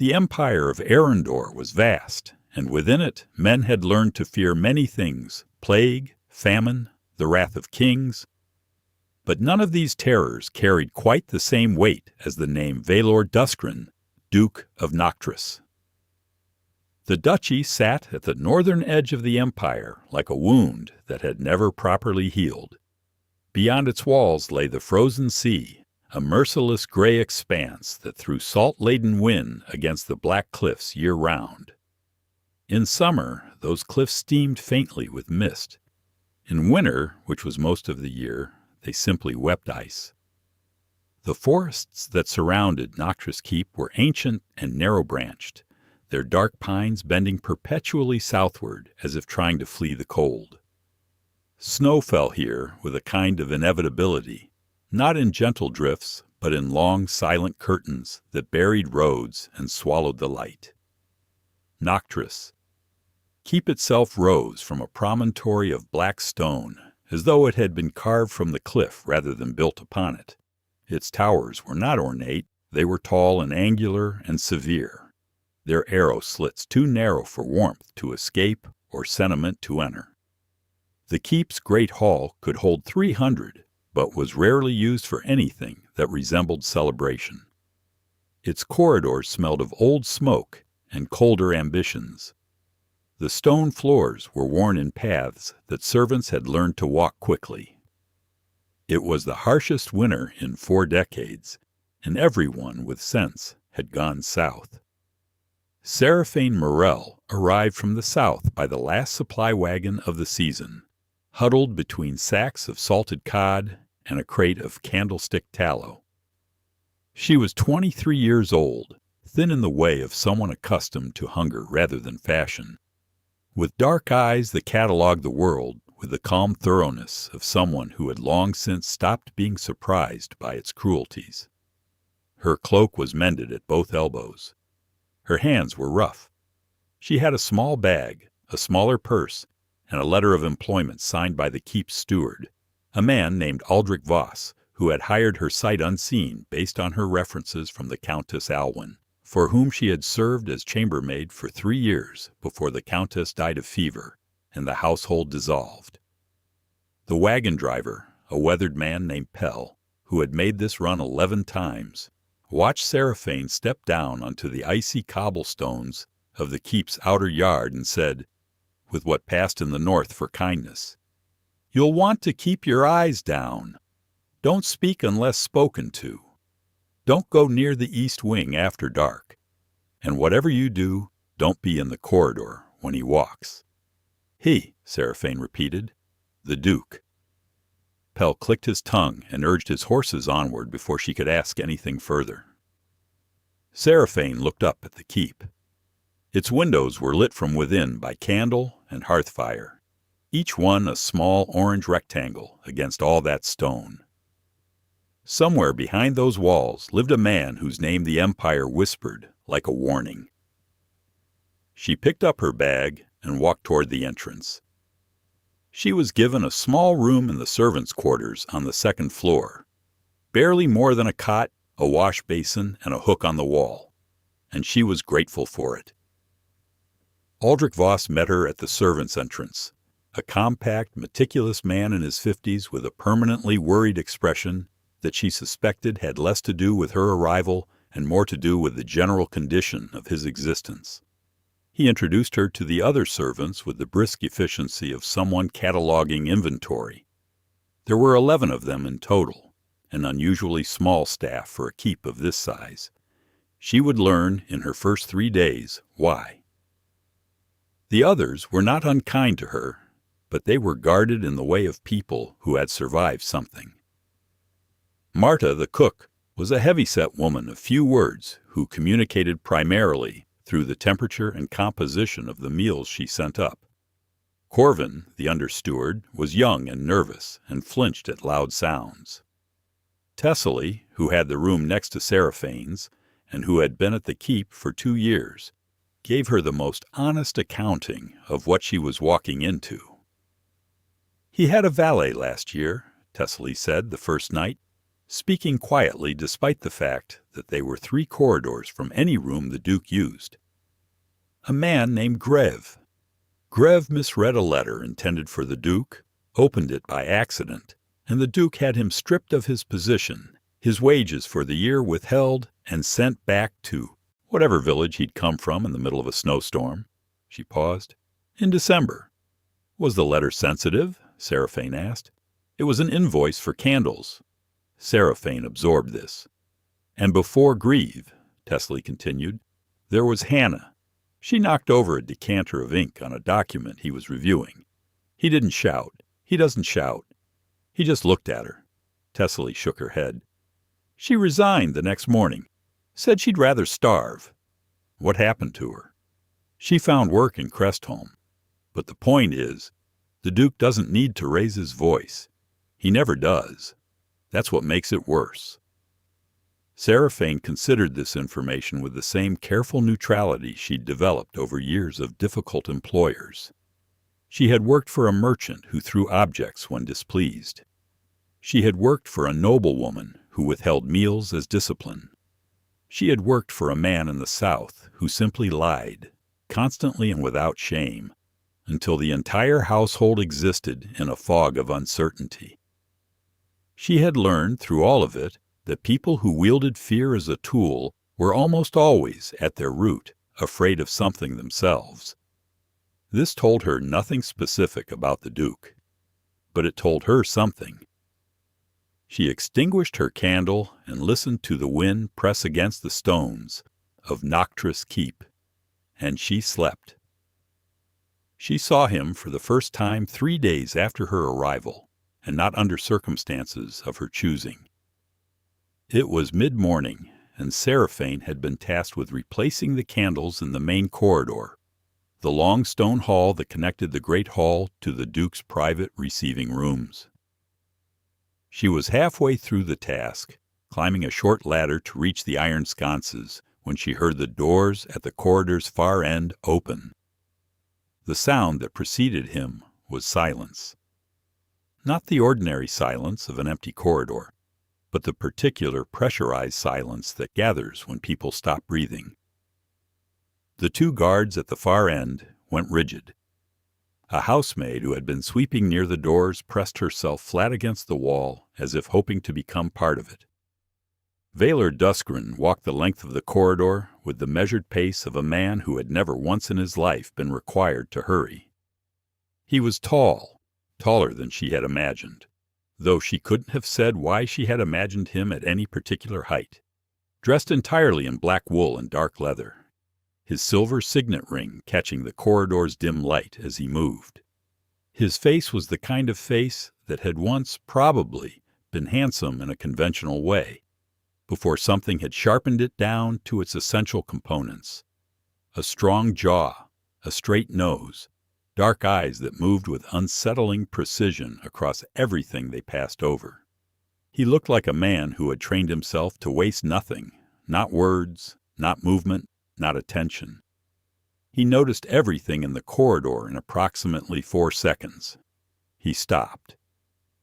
The empire of Arendor was vast, and within it men had learned to fear many things: plague, famine, the wrath of kings. But none of these terrors carried quite the same weight as the name Vaelor Duskryn, Duke of Noctris. The duchy sat at the northern edge of the empire like a wound that had never properly healed. Beyond its walls lay the frozen sea, a merciless gray expanse that threw salt-laden wind against the black cliffs year-round. In summer, those cliffs steamed faintly with mist. In winter, which was most of the year, they simply wept ice. The forests that surrounded Noctris Keep were ancient and narrow-branched, their dark pines bending perpetually southward as if trying to flee the cold. Snow fell here with a kind of inevitability, not in gentle drifts, but in long, silent curtains that buried roads and swallowed the light. Noctris Keep itself rose from a promontory of black stone, as though it had been carved from the cliff rather than built upon it. Its towers were not ornate, they were tall and angular and severe, their arrow slits too narrow for warmth to escape or sentiment to enter. The keep's great hall could hold 300, but was rarely used for anything that resembled celebration. Its corridors smelled of old smoke and colder ambitions. The stone floors were worn in paths that servants had learned to walk quickly. It was the harshest winter in 4 decades, and everyone with sense had gone south. Seraphaine Morel arrived from the south by the last supply wagon of the season, huddled between sacks of salted cod and a crate of candlestick tallow. She was 23 years old, thin in the way of someone accustomed to hunger rather than fashion, with dark eyes that catalogued the world with the calm thoroughness of someone who had long since stopped being surprised by its cruelties. Her cloak was mended at both elbows. Her hands were rough. She had a small bag, a smaller purse, and a letter of employment signed by the keep's steward, a man named Aldrich Voss, who had hired her sight unseen based on her references from the Countess Alwyn, for whom she had served as chambermaid for 3 years before the Countess died of fever and the household dissolved. The wagon driver, a weathered man named Pell, who had made this run 11 times, watched Seraphaine step down onto the icy cobblestones of the keep's outer yard and said, with what passed in the north for kindness, "You'll want to keep your eyes down. Don't speak unless spoken to. Don't go near the east wing after dark. And whatever you do, don't be in the corridor when he walks." "He," Seraphaine repeated. "The Duke." Pell clicked his tongue and urged his horses onward before she could ask anything further. Seraphaine looked up at the keep. Its windows were lit from within by candle and hearth fire, each one a small orange rectangle against all that stone. Somewhere behind those walls lived a man whose name the Empire whispered like a warning. She picked up her bag and walked toward the entrance. She was given a small room in the servants' quarters on the 2nd floor, barely more than a cot, a wash basin, and a hook on the wall, and she was grateful for it. Aldrich Voss met her at the servants' entrance, a compact, meticulous man in his 50s with a permanently worried expression that she suspected had less to do with her arrival and more to do with the general condition of his existence. He introduced her to the other servants with the brisk efficiency of someone cataloging inventory. There were 11 of them in total, an unusually small staff for a keep of this size. She would learn in her first 3 days why. The others were not unkind to her, but they were guarded in the way of people who had survived something. Marta, the cook, was a heavy-set woman of few words who communicated primarily through the temperature and composition of the meals she sent up. Corvin, the under-steward, was young and nervous and flinched at loud sounds. Thessaly, who had the room next to Seraphane's and who had been at the keep for 2 years, gave her the most honest accounting of what she was walking into. "He had a valet last year," Thessaly said the first night. speaking quietly despite the fact that they were 3 corridors from any room the Duke used. A man named Greve. Greve misread a letter intended for the Duke, opened it by accident, and the Duke had him stripped of his position, his wages for the year withheld, and sent back to whatever village he'd come from in the middle of a snowstorm. She paused. In December. Was the letter sensitive? Seraphaine asked. It was an invoice for candles. Seraphaine absorbed this. And before Greve, Tesley continued, there was Hannah. She knocked over a decanter of ink on a document he was reviewing. He didn't shout. He doesn't shout. He just looked at her. Tesley shook her head. She resigned the next morning. Said she'd rather starve. What happened to her? She found work in Crestholm. But the point is, the Duke doesn't need to raise his voice. He never does. That's what makes it worse. Seraphaine considered this information with the same careful neutrality she'd developed over years of difficult employers. She had worked for a merchant who threw objects when displeased. She had worked for a noblewoman who withheld meals as discipline. She had worked for a man in the South who simply lied, constantly and without shame, until the entire household existed in a fog of uncertainty. She had learned through all of it that people who wielded fear as a tool were almost always, at their root, afraid of something themselves. This told her nothing specific about the Duke, but it told her something. She extinguished her candle and listened to the wind press against the stones of Noctris Keep, and she slept. She saw him for the first time 3 days after her arrival, and not under circumstances of her choosing. It was mid-morning, and Seraphaine had been tasked with replacing the candles in the main corridor, the long stone hall that connected the great hall to the Duke's private receiving rooms. She was halfway through the task, climbing a short ladder to reach the iron sconces, when she heard the doors at the corridor's far end open. The sound that preceded him was silence. Not the ordinary silence of an empty corridor, but the particular pressurized silence that gathers when people stop breathing. The 2 guards at the far end went rigid. A housemaid who had been sweeping near the doors pressed herself flat against the wall as if hoping to become part of it. Vaelor Duskryn walked the length of the corridor with the measured pace of a man who had never once in his life been required to hurry. He was tall, taller than she had imagined, though she couldn't have said why she had imagined him at any particular height. Dressed entirely in black wool and dark leather, his silver signet ring catching the corridor's dim light as he moved. His face was the kind of face that had once, probably, been handsome in a conventional way, before something had sharpened it down to its essential components. A strong jaw, a straight nose, dark eyes that moved with unsettling precision across everything they passed over. He looked like a man who had trained himself to waste nothing, not words, not movement, not attention. He noticed everything in the corridor in approximately 4 seconds. He stopped.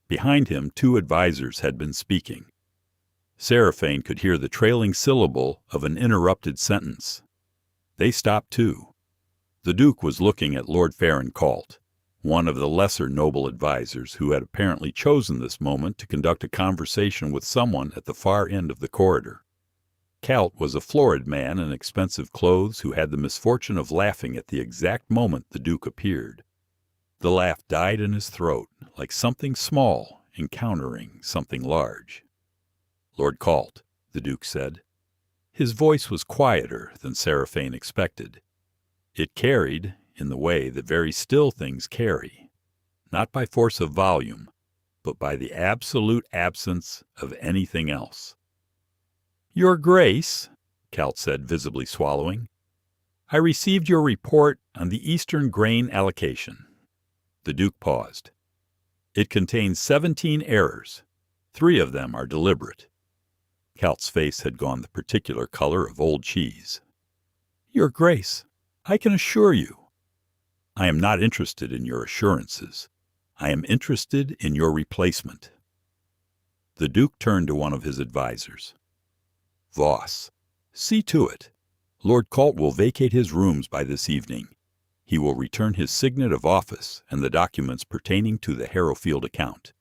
Behind him, 2 advisors had been speaking. Seraphaine could hear the trailing syllable of an interrupted sentence. They stopped too. The Duke was looking at Lord Farrencolt, one of the lesser noble advisors who had apparently chosen this moment to conduct a conversation with someone at the far end of the corridor. Calt was a florid man in expensive clothes who had the misfortune of laughing at the exact moment the Duke appeared. The laugh died in his throat, like something small encountering something large. "Lord Calt," the Duke said. His voice was quieter than Seraphaine expected. It carried, in the way that very still things carry, not by force of volume, but by the absolute absence of anything else. "Your Grace," Calt said, visibly swallowing, "I received your report on the Eastern grain allocation." The Duke paused. "It contains 17 errors. 3 of them are deliberate." Calt's face had gone the particular color of old cheese. "Your Grace, I can assure you—" "I am not interested in your assurances. I am interested in your replacement." The Duke turned to one of his advisers. "Voss, see to it. Lord Colt will vacate his rooms by this evening. He will return his signet of office and the documents pertaining to the Harrowfield account.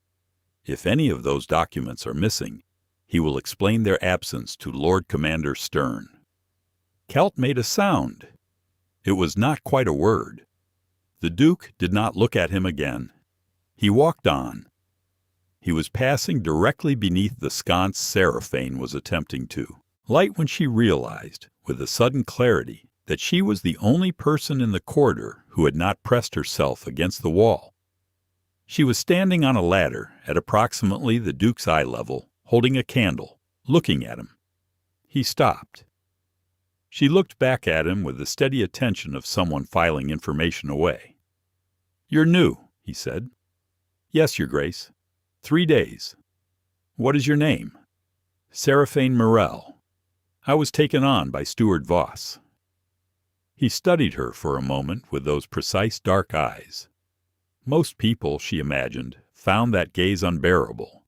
If any of those documents are missing, he will explain their absence to Lord Commander Stern." Celt made a sound. It was not quite a word. The Duke did not look at him again. He walked on. He was passing directly beneath the sconce Seraphaine was attempting to light when she realized, with a sudden clarity, that she was the only person in the corridor who had not pressed herself against the wall. She was standing on a ladder at approximately the Duke's eye level, holding a candle, looking at him. He stopped. She looked back at him with the steady attention of someone filing information away. "You're new," he said. "Yes, Your Grace. 3 days. What is your name?" "Seraphaine Morel. I was taken on by Steward Voss." He studied her for a moment with those precise dark eyes. Most people, she imagined, found that gaze unbearable.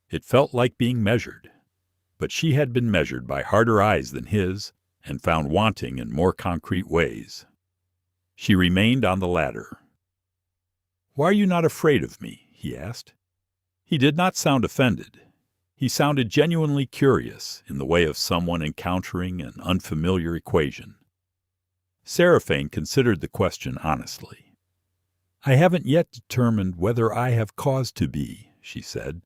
It felt like being measured. But she had been measured by harder eyes than his, and found wanting in more concrete ways. She remained on the ladder. "Why are you not afraid of me?" he asked. He did not sound offended. He sounded genuinely curious, in the way of someone encountering an unfamiliar equation. Seraphaine considered the question honestly. "I haven't yet determined whether I have cause to be," she said.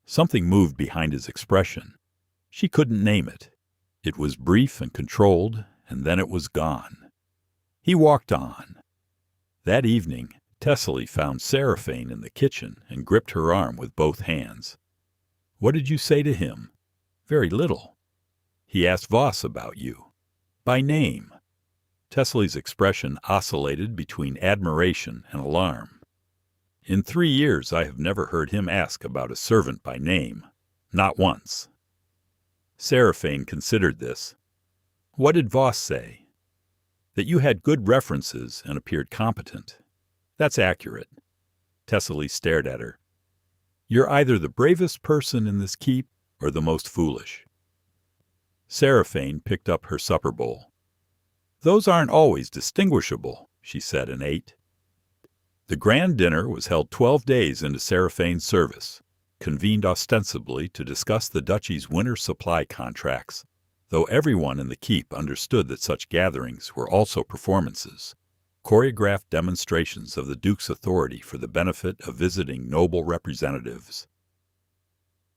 Something moved behind his expression. She couldn't name it. It was brief and controlled, and then it was gone. He walked on. That evening, Thessaly found Seraphaine in the kitchen and gripped her arm with both hands. "What did you say to him?" "Very little." "He asked Voss about you." "By name." Thessaly's expression oscillated between admiration and alarm. "In 3 years I have never heard him ask about a servant by name. Not once." Seraphaine considered this. "What did Voss say?" "That you had good references and appeared competent." "That's accurate." Thessaly stared at her. "You're either the bravest person in this keep or the most foolish." Seraphaine picked up her supper bowl. "Those aren't always distinguishable," she said and ate. The grand dinner was held 12 days into Seraphaine's service, convened ostensibly to discuss the duchy's winter supply contracts, though everyone in the keep understood that such gatherings were also performances, choreographed demonstrations of the Duke's authority for the benefit of visiting noble representatives.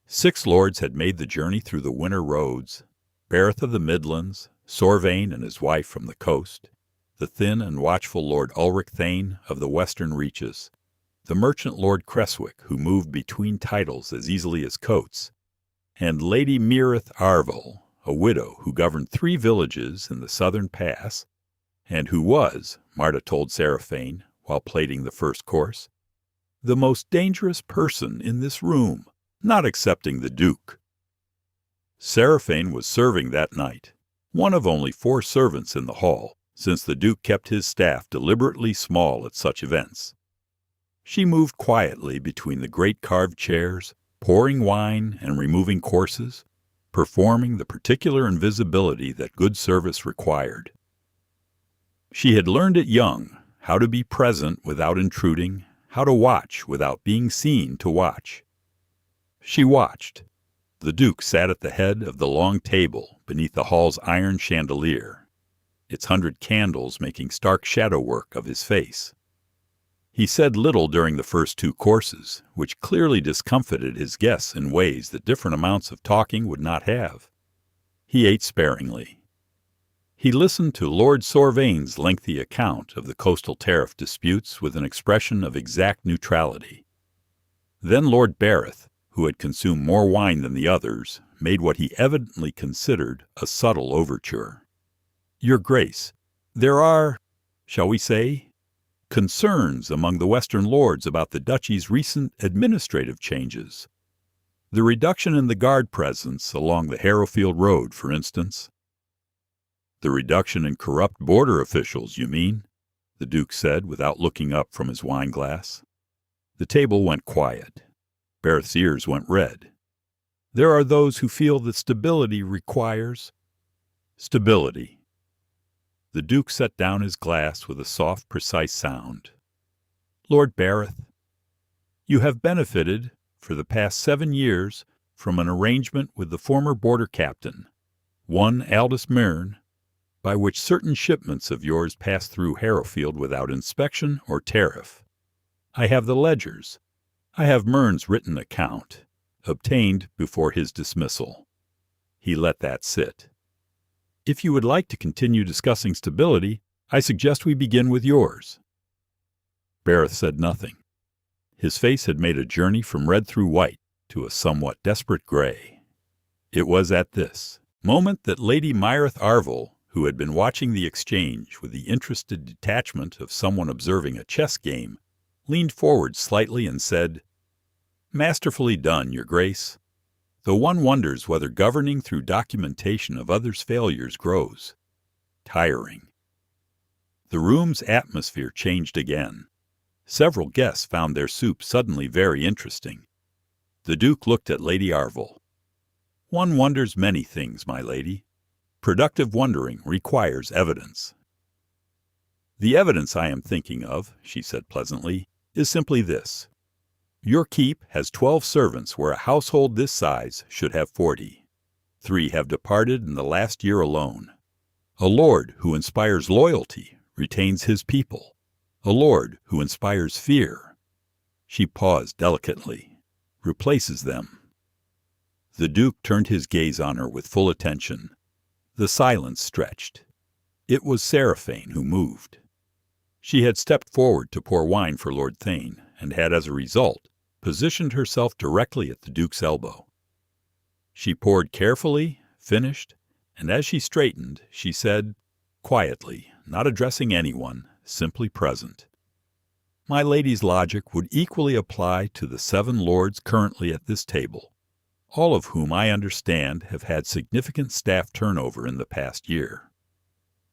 6 lords had made the journey through the winter roads: Bareth of the Midlands, Seraphaine and his wife from the coast, the thin and watchful Lord Ulrich Thane of the western reaches, the merchant Lord Creswick, who moved between titles as easily as coats, and Lady Meerith Arvel, a widow who governed 3 villages in the southern pass, and who was, Marta told Seraphaine, while plating the first course, the most dangerous person in this room, not excepting the Duke. Seraphaine was serving that night, one of only 4 servants in the hall, since the Duke kept his staff deliberately small at such events. She moved quietly between the great carved chairs, pouring wine and removing courses, performing the particular invisibility that good service required. She had learned it young, how to be present without intruding, how to watch without being seen to watch. She watched. The Duke sat at the head of the long table beneath the hall's iron chandelier, its 100 candles making stark shadow work of his face. He said little during the first 2 courses, which clearly discomfited his guests in ways that different amounts of talking would not have. He ate sparingly. He listened to Lord Sorvaine's lengthy account of the coastal tariff disputes with an expression of exact neutrality. Then Lord Bareth, who had consumed more wine than the others, made what he evidently considered a subtle overture. "Your Grace, there are, shall we say, concerns among the Western lords about the duchy's recent administrative changes. The reduction in the guard presence along the Harrowfield Road, for instance." "The reduction in corrupt border officials, you mean?" the Duke said without looking up from his wine glass. The table went quiet. Bareth's ears went red. There are those who feel that stability requires stability. The Duke set down his glass with a soft, precise sound. Lord Barrett, you have benefited, for the past 7 years, from an arrangement with the former border captain, one Aldous Myrne, by which certain shipments of yours pass through Harrowfield without inspection or tariff. I have the ledgers. I have Myrne's written account, obtained before his dismissal. He let that sit. If you would like to continue discussing stability, I suggest we begin with yours. Barrett said nothing. His face had made a journey from red through white to a somewhat desperate gray. It was at this moment that Lady Myrith Arville, who had been watching the exchange with the interested detachment of someone observing a chess game, leaned forward slightly and said, "Masterfully done, Your Grace. Though one wonders whether governing through documentation of others' failures grows tiring." The room's atmosphere changed again. Several guests found their soup suddenly very interesting. The Duke looked at Lady Arville. "One wonders many things, my lady. Productive wondering requires evidence." "The evidence I am thinking of," she said pleasantly, "is simply this. Your keep has 12 servants where a household this size should have 40. 3 have departed in the last year alone. A lord who inspires loyalty retains his people. A lord who inspires fear," she paused delicately, "replaces them." The Duke turned his gaze on her with full attention. The silence stretched. It was Seraphaine who moved. She had stepped forward to pour wine for Lord Thane, and had, as a result, positioned herself directly at the Duke's elbow. She poured carefully, finished, and as she straightened, she said, quietly, not addressing anyone, simply present, "My lady's logic would equally apply to the 7 lords currently at this table, all of whom I understand have had significant staff turnover in the past year.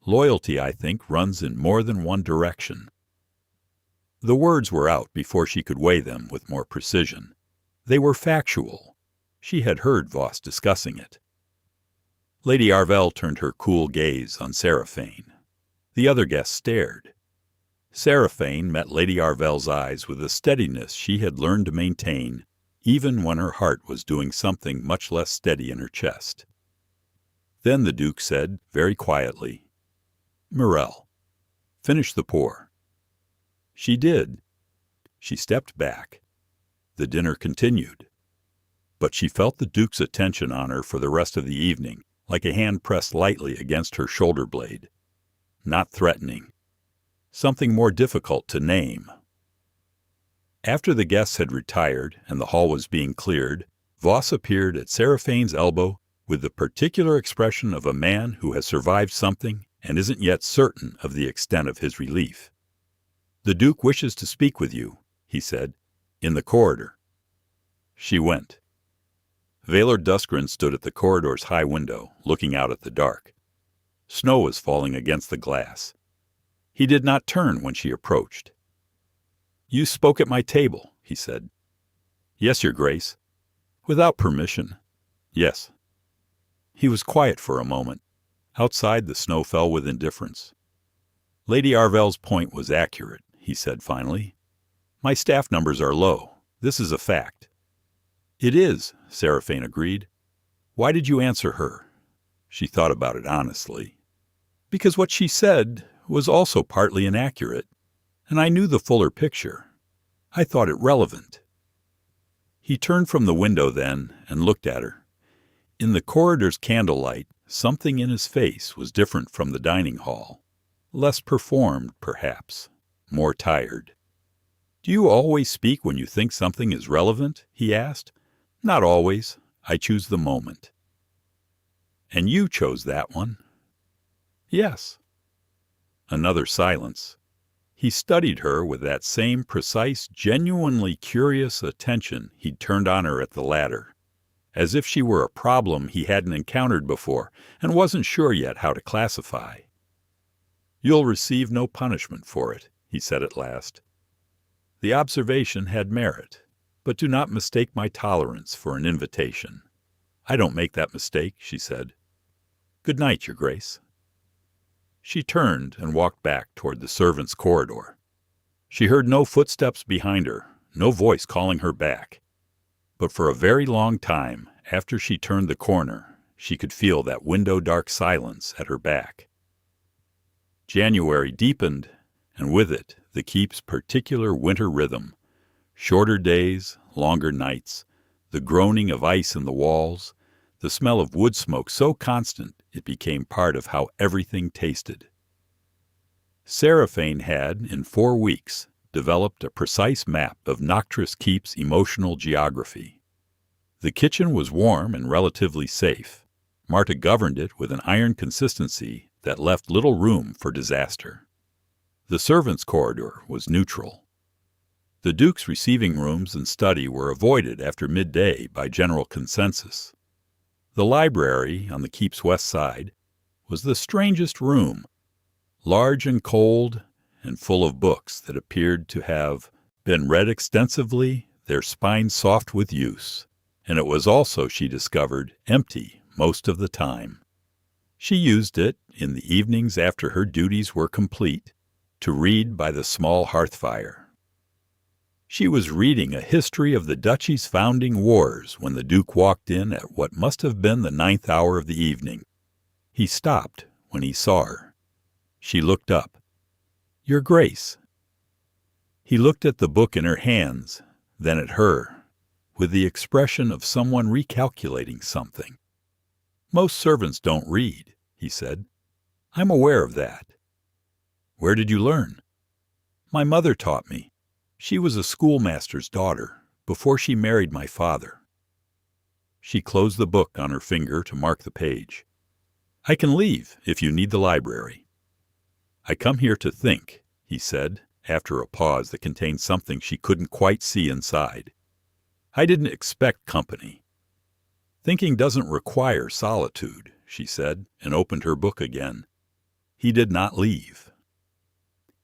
Loyalty, I think, runs in more than one direction." The words were out before she could weigh them with more precision. They were factual. She had heard Voss discussing it. Lady Arville turned her cool gaze on Seraphaine. The other guests stared. Seraphaine met Lady Arville's eyes with a steadiness she had learned to maintain, even when her heart was doing something much less steady in her chest. Then the Duke said, very quietly, "Morel, finish the pour." She did. She stepped back. The dinner continued. But she felt the Duke's attention on her for the rest of the evening, like a hand pressed lightly against her shoulder blade. Not threatening. Something more difficult to name. After the guests had retired and the hall was being cleared, Voss appeared at Seraphaine's elbow with the particular expression of a man who has survived something and isn't yet certain of the extent of his relief. "The Duke wishes to speak with you," he said, "in the corridor." She went. Vaelor Duskryn stood at the corridor's high window, looking out at the dark. Snow was falling against the glass. He did not turn when she approached. "You spoke at my table," he said. "Yes, Your Grace." "Without permission?" "Yes." He was quiet for a moment. Outside, the snow fell with indifference. "Lady Arville's point was accurate," he said finally. "My staff numbers are low. This is a fact." "It is," Seraphaine agreed. "Why did you answer her?" She thought about it honestly. "Because what she said was also partly inaccurate, and I knew the fuller picture. I thought it relevant." He turned from the window then and looked at her. In the corridor's candlelight, something in his face was different from the dining hall. Less performed, perhaps. More tired. "Do you always speak when you think something is relevant?" he asked. "Not always. I choose the moment." "And you chose that one?" "Yes." Another silence. He studied her with that same precise, genuinely curious attention he'd turned on her at the ladder, as if she were a problem he hadn't encountered before and wasn't sure yet how to classify. "You'll receive no punishment for it," he said at last. "The observation had merit, but do not mistake my tolerance for an invitation. "I don't make that mistake," she said. "Good night, Your Grace." She turned and walked back toward the servants' corridor. She heard no footsteps behind her, no voice calling her back. But for a very long time, after she turned the corner, she could feel that window-dark silence at her back. January deepened, and with it the keep's particular winter rhythm. Shorter days, longer nights, the groaning of ice in the walls, the smell of wood smoke so constant it became part of how everything tasted. Seraphaine had, in 4 weeks, developed a precise map of Noctris Keep's emotional geography. The kitchen was warm and relatively safe. Marta governed it with an iron consistency that left little room for disaster. The servants' corridor was neutral. The Duke's receiving rooms and study were avoided after midday by general consensus. The library, on the keep's west side, was the strangest room, large and cold and full of books that appeared to have been read extensively, their spines soft with use. And it was also, she discovered, empty most of the time. She used it, in the evenings after her duties were complete, to read by the small hearth fire. She was reading a history of the duchy's founding wars when the Duke walked in at what must have been the 9th hour of the evening. He stopped when he saw her. She looked up. "Your Grace." He looked at the book in her hands, then at her, with the expression of someone recalculating something. "Most servants don't read," he said. "I'm aware of that." "Where did you learn?" "My mother taught me. She was a schoolmaster's daughter, before she married my father." She closed the book on her finger to mark the page. "I can leave if you need the library." "I come here to think," he said, after a pause that contained something she couldn't quite see inside. "I didn't expect company." "Thinking doesn't require solitude," she said, and opened her book again. He did not leave.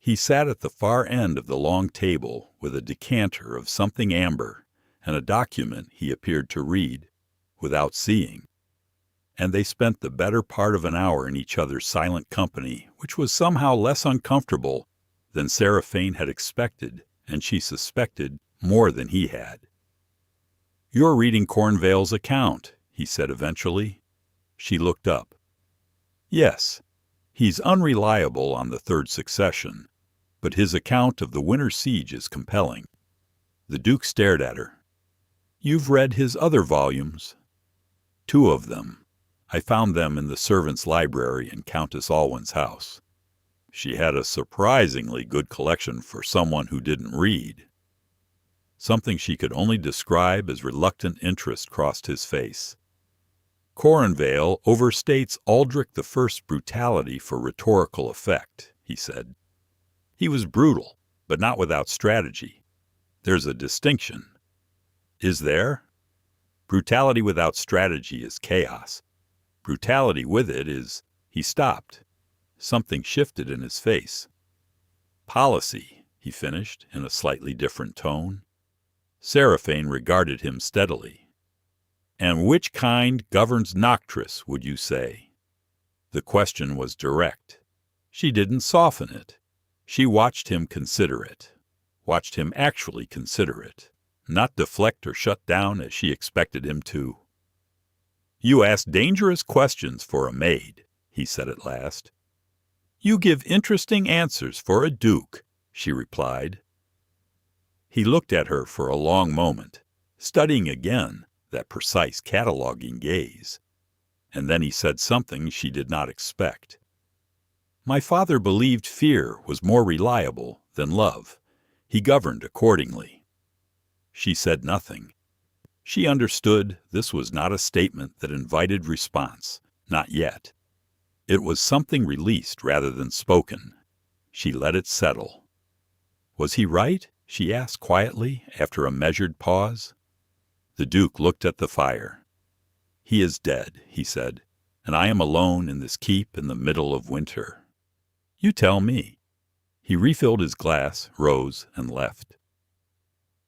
He sat at the far end of the long table with a decanter of something amber and a document he appeared to read, without seeing. And they spent the better part of an hour in each other's silent company, which was somehow less uncomfortable than Seraphaine had expected, and she suspected more than he had. "You're reading Cornvale's account," he said eventually. She looked up. "Yes, he's unreliable on the third succession, but his account of the winter siege is compelling." The Duke stared at her. "You've read his other volumes?" "2 of them. I found them in the servants' library in Countess Alwyn's house." She had a surprisingly good collection for someone who didn't read. Something she could only describe as reluctant interest crossed his face. "Cornvale overstates Aldrich I's brutality for rhetorical effect," he said. "He was brutal, but not without strategy. There's a distinction." "Is there?" "Brutality without strategy is chaos. Brutality with it is—" He stopped. Something shifted in his face. "Policy," he finished in a slightly different tone. Seraphaine regarded him steadily. "And which kind governs Noctris, would you say?" The question was direct. She didn't soften it. She watched him consider it. Watched him actually consider it. Not deflect or shut down as she expected him to. "You ask dangerous questions for a maid," he said at last. "You give interesting answers for a duke," she replied. He looked at her for a long moment, studying again that precise cataloging gaze. And then he said something she did not expect. "My father believed fear was more reliable than love. He governed accordingly." She said nothing. She understood this was not a statement that invited response, not yet. It was something released rather than spoken. She let it settle. "Was he right?" she asked quietly, after a measured pause. The Duke looked at the fire. "He is dead," he said, "and I am alone in this keep in the middle of winter." "You tell me." He refilled his glass, rose, and left.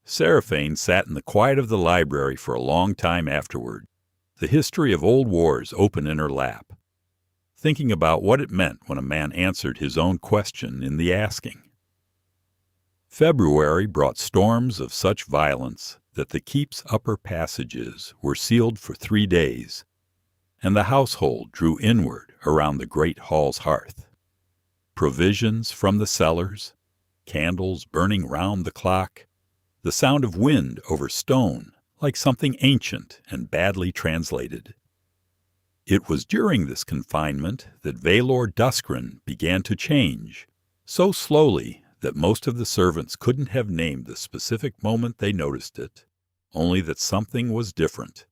Seraphaine sat in the quiet of the library for a long time afterward. the history of old wars open in her lap, thinking about what it meant when a man answered his own question in the asking. February brought storms of such violence that the keep's upper passages were sealed for 3 days, and the household drew inward around the great hall's hearth. Provisions from the cellars, candles burning round the clock, the sound of wind over stone like something ancient and badly translated. It was during this confinement that Vaelor Duskryn began to change, so slowly that most of the servants couldn't have named the specific moment they noticed it, only that something was different.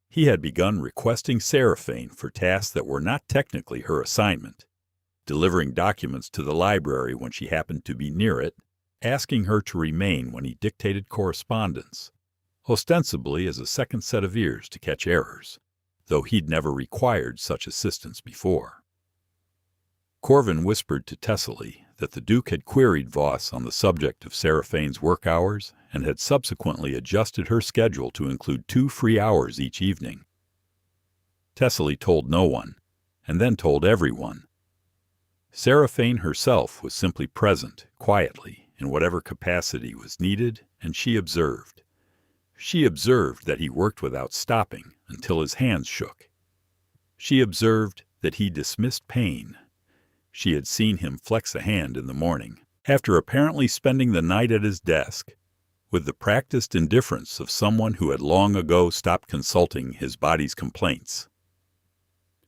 He had begun requesting Seraphaine for tasks that were not technically her assignment, delivering documents to the library when she happened to be near it, asking her to remain when he dictated correspondence, ostensibly as a second set of ears to catch errors, though he'd never required such assistance before. Corvin whispered to Thessaly that the Duke had queried Voss on the subject of Seraphaine's work hours and had subsequently adjusted her schedule to include 2 free hours each evening. Thessaly told no one, and then told everyone. Seraphaine herself was simply present, quietly, in whatever capacity was needed, and she observed. She observed that he worked without stopping until his hands shook. She observed that he dismissed pain. She had seen him flex a hand in the morning, after apparently spending the night at his desk, with the practiced indifference of someone who had long ago stopped consulting his body's complaints.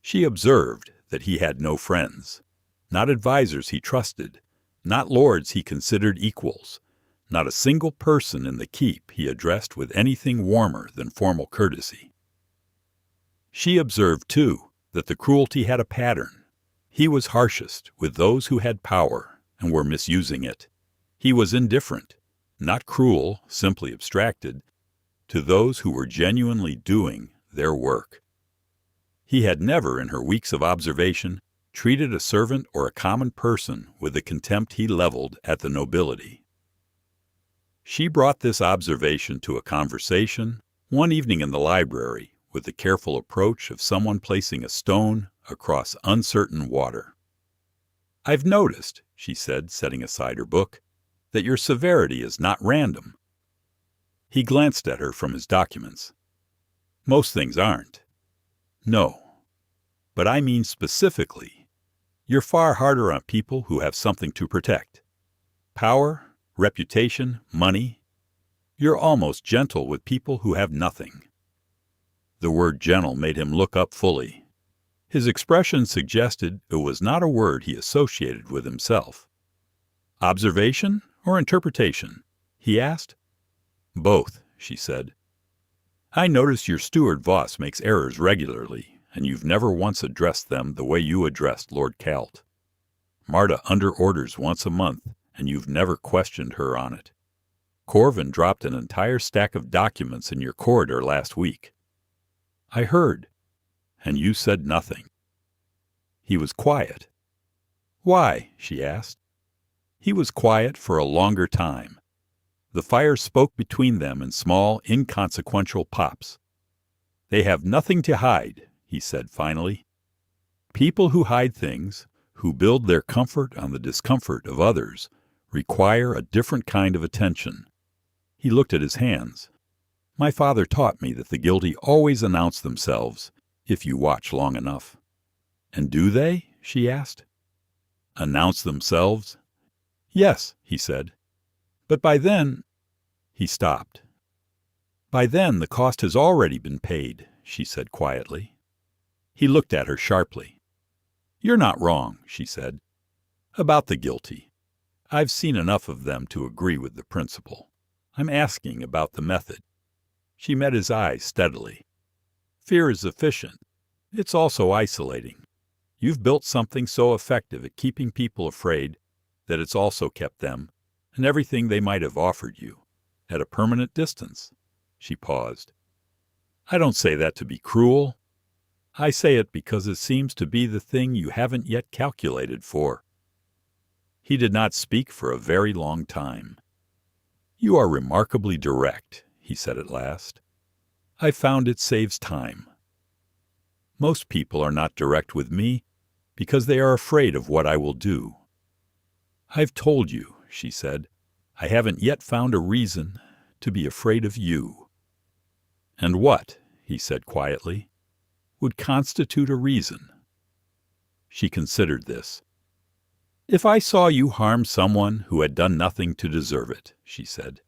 She observed that he had no friends, not advisers he trusted, not lords he considered equals, not a single person in the keep he addressed with anything warmer than formal courtesy. She observed, too, that the cruelty had a pattern. He was harshest with those who had power and were misusing it. He was indifferent, not cruel, simply abstracted, to those who were genuinely doing their work. He had never, in her weeks of observation, treated a servant or a common person with the contempt he leveled at the nobility. She brought this observation to a conversation one evening in the library with the careful approach of someone placing a stone across uncertain water. "I've noticed," she said, setting aside her book, "that your severity is not random." He glanced at her from his documents. "Most things aren't." "No. But I mean specifically, you're far harder on people who have something to protect. Power, reputation, money. You're almost gentle with people who have nothing." The word gentle made him look up fully. His expression suggested it was not a word he associated with himself. "Observation or interpretation?" he asked. "Both," she said. "I notice your steward Voss makes errors regularly, and you've never once addressed them the way you addressed Lord Calt. Marta under-orders once a month, and you've never questioned her on it. Corvin dropped an entire stack of documents in your corridor last week. I heard, and you said nothing." He was quiet. "Why?" she asked. He was quiet for a longer time. The fire spoke between them in small, inconsequential pops. "They have nothing to hide," he said finally. "People who hide things, who build their comfort on the discomfort of others, require a different kind of attention." He looked at his hands. "My father taught me that the guilty always announce themselves, if you watch long enough." "And do they?" she asked. "Announce themselves?" "Yes," he said. "But by then—" He stopped. "By then the cost has already been paid," she said quietly. He looked at her sharply. "You're not wrong," she said, "about the guilty. I've seen enough of them to agree with the principle. I'm asking about the method." She met his eyes steadily. "Fear is efficient. It's also isolating. You've built something so effective at keeping people afraid that it's also kept them, and everything they might have offered you, at a permanent distance." She paused. "I don't say that to be cruel. I say it because it seems to be the thing you haven't yet calculated for." He did not speak for a very long time. "You are remarkably direct," he said at last. I found it saves time. Most people are not direct with me because they are afraid of what I will do. I've told you, she said, I haven't yet found a reason to be afraid of you. And what, he said quietly, would constitute a reason? She considered this. If I saw you harm someone who had done nothing to deserve it, she said.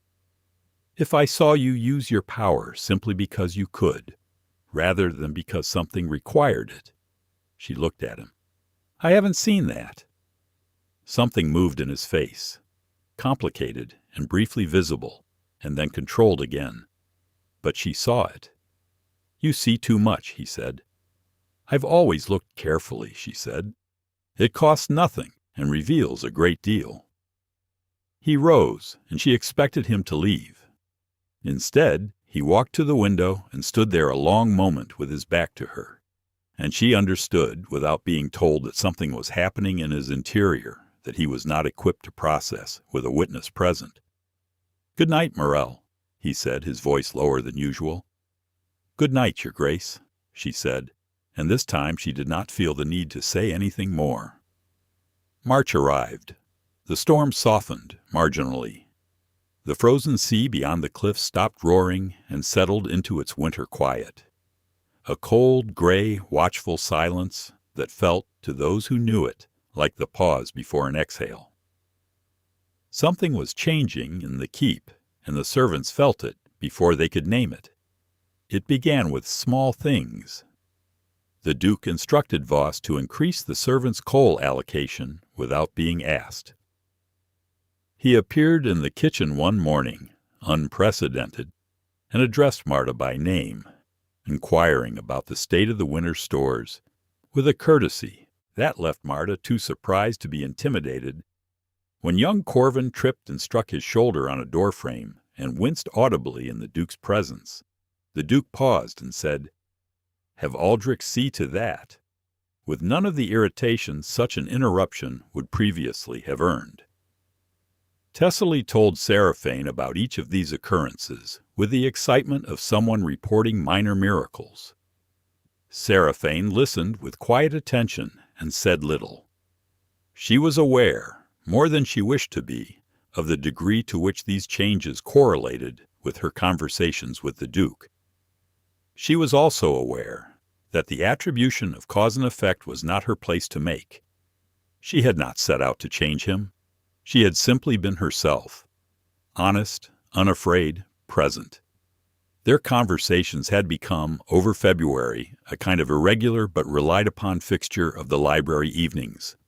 If I saw you use your power simply because you could, rather than because something required it. She looked at him. I haven't seen that. Something moved in his face, complicated and briefly visible, and then controlled again. But she saw it. You see too much, he said. I've always looked carefully, she said. It costs nothing and reveals a great deal. He rose, and she expected him to leave. Instead, he walked to the window and stood there a long moment with his back to her, and she understood, without being told, that something was happening in his interior that he was not equipped to process with a witness present. Good night, Morel, he said, his voice lower than usual. Good night, Your Grace, she said, and this time she did not feel the need to say anything more. March arrived. The storm softened marginally. The frozen sea beyond the cliffs stopped roaring and settled into its winter quiet. A cold, gray, watchful silence that felt, to those who knew it, like the pause before an exhale. Something was changing in the keep, and the servants felt it before they could name it. It began with small things. The Duke instructed Voss to increase the servants' coal allocation without being asked. He appeared in the kitchen one morning, unprecedented, and addressed Marta by name, inquiring about the state of the winter stores, with a courtesy that left Marta too surprised to be intimidated. When young Corvin tripped and struck his shoulder on a doorframe and winced audibly in the Duke's presence, the Duke paused and said, Have Aldrich see to that, with none of the irritation such an interruption would previously have earned. Thessaly told Seraphaine about each of these occurrences with the excitement of someone reporting minor miracles. Seraphaine listened with quiet attention and said little. She was aware, more than she wished to be, of the degree to which these changes correlated with her conversations with the Duke. She was also aware that the attribution of cause and effect was not her place to make. She had not set out to change him. She had simply been herself, honest, unafraid, present. Their conversations had become, over February, a kind of irregular but relied-upon fixture of the library evenings.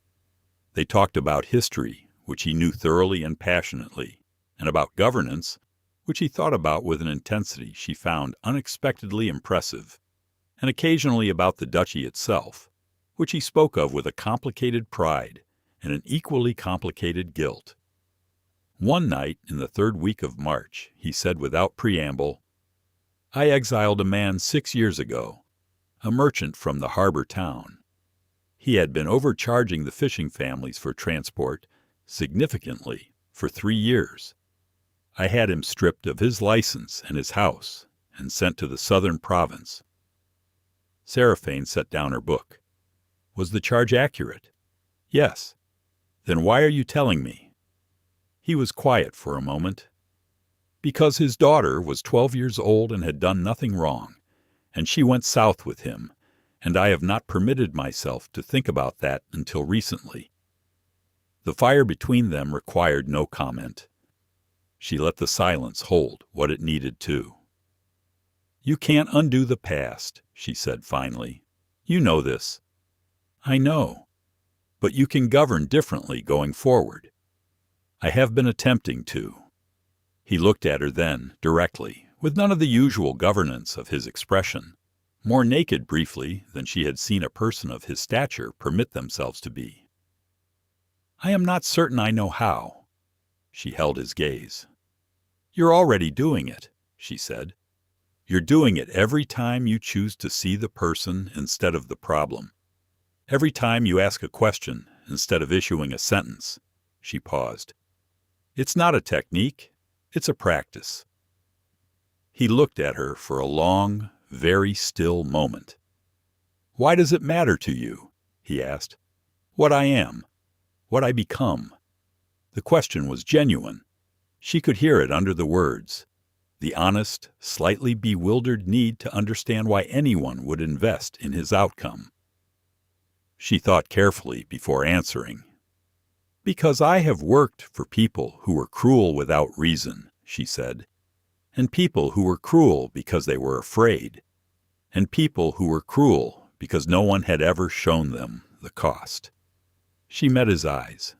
They talked about history, which he knew thoroughly and passionately, and about governance, which he thought about with an intensity she found unexpectedly impressive, and occasionally about the duchy itself, which he spoke of with a complicated pride and an equally complicated guilt. One night in the third week of March, he said without preamble, I exiled a man 6 years ago, a merchant from the harbor town. He had been overcharging the fishing families for transport, significantly, for 3 years. I had him stripped of his license and his house, and sent to the southern province. Seraphaine set down her book. Was the charge accurate? Yes. Then why are you telling me? He was quiet for a moment. Because his daughter was 12 years old and had done nothing wrong, and she went south with him, and I have not permitted myself to think about that until recently. The fire between them required no comment. She let the silence hold what it needed to. You can't undo the past, she said finally. You know this. I know. But you can govern differently going forward. I have been attempting to. He looked at her then, directly, with none of the usual governance of his expression, more naked briefly than she had seen a person of his stature permit themselves to be. I am not certain I know how. She held his gaze. You're already doing it, she said. You're doing it every time you choose to see the person instead of the problem. Every time you ask a question instead of issuing a sentence. She paused. It's not a technique. It's a practice. He looked at her for a long, very still moment. "Why does it matter to you?" he asked. "What I am, what I become." The question was genuine. She could hear it under the words, the honest, slightly bewildered need to understand why anyone would invest in his outcome. She thought carefully before answering. "Because I have worked for people who were cruel without reason," she said, "and people who were cruel because they were afraid, and people who were cruel because no one had ever shown them the cost." She met his eyes.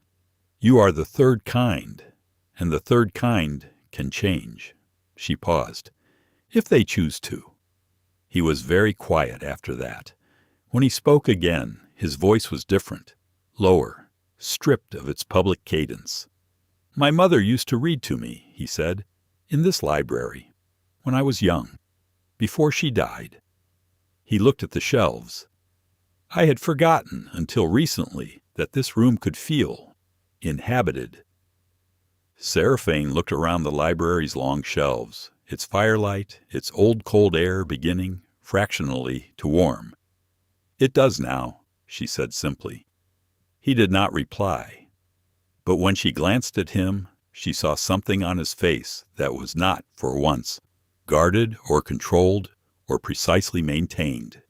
"You are the third kind, and the third kind can change." She paused. "If they choose to." He was very quiet after that. When he spoke again, his voice was different, lower, stripped of its public cadence. "My mother used to read to me," he said, "in this library, when I was young, before she died." He looked at the shelves. "I had forgotten until recently that this room could feel inhabited." Seraphaine looked around the library's long shelves, its firelight, its old cold air beginning, fractionally, to warm. "It does now," she said simply. He did not reply. But when she glanced at him, she saw something on his face that was not, for once, guarded or controlled or precisely maintained.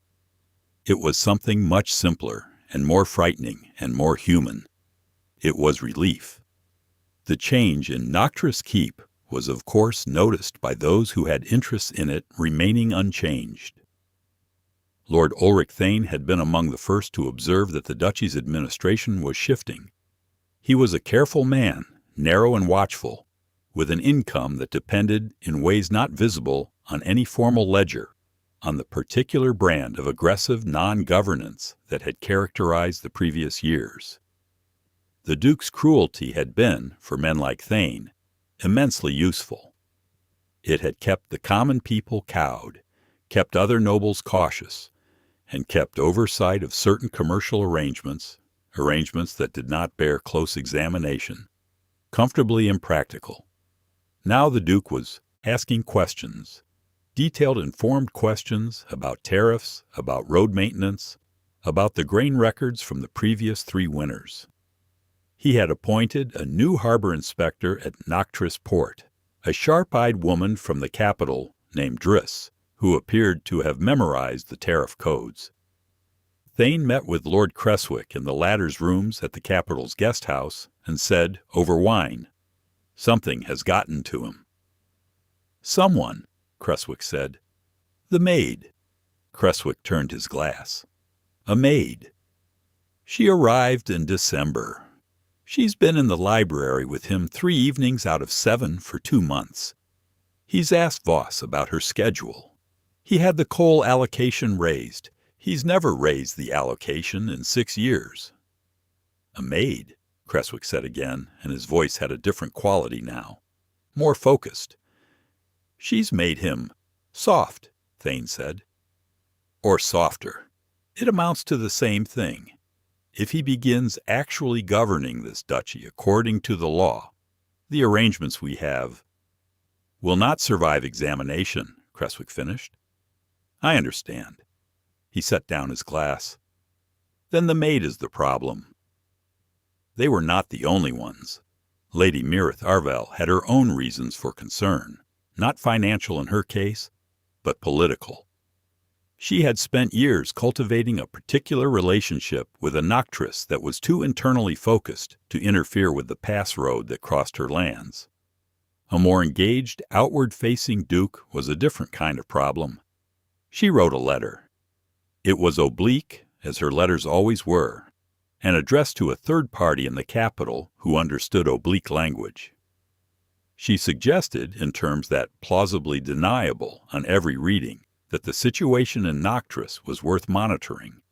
It was something much simpler and more frightening and more human. It was relief. The change in Noctris Keep was of course noticed by those who had interests in it remaining unchanged. Lord Ulrich Thane had been among the first to observe that the duchy's administration was shifting. He was a careful man, narrow and watchful, with an income that depended, in ways not visible on any formal ledger, on the particular brand of aggressive non-governance that had characterized the previous years. The Duke's cruelty had been, for men like Thane, immensely useful. It had kept the common people cowed, kept other nobles cautious, and kept oversight of certain commercial arrangements that did not bear close examination, comfortably impractical. Now the Duke was asking questions, detailed informed questions about tariffs, about road maintenance, about the grain records from the previous 3 winters. He had appointed a new harbor inspector at Noctris Port, a sharp-eyed woman from the capital named Driss, who appeared to have memorized the tariff codes. Thane met with Lord Creswick in the latter's rooms at the capital's guest house and said, over wine, "Something has gotten to him." "Someone," Creswick said. "The maid." Creswick turned his glass. "A maid. She arrived in December. She's been in the library with him 3 evenings out of 7 for 2 months. He's asked Voss about her schedule. He had the coal allocation raised. He's never raised the allocation in 6 years. "A maid," Creswick said again, and his voice had a different quality now, more focused. "She's made him soft," Thane said. "Or softer. It amounts to the same thing. If he begins actually governing this duchy according to the law, the arrangements we have will not survive examination," Creswick finished. "I understand." He set down his glass. "Then the maid is the problem." They were not the only ones. Lady Mirith Arvel had her own reasons for concern, not financial in her case, but political. She had spent years cultivating a particular relationship with a Noctris that was too internally focused to interfere with the pass road that crossed her lands. A more engaged, outward-facing Duke was a different kind of problem. She wrote a letter. It was oblique, as her letters always were, and addressed to a third party in the capital who understood oblique language. She suggested, in terms that plausibly deniable on every reading, that the situation in Noctris was worth monitoring,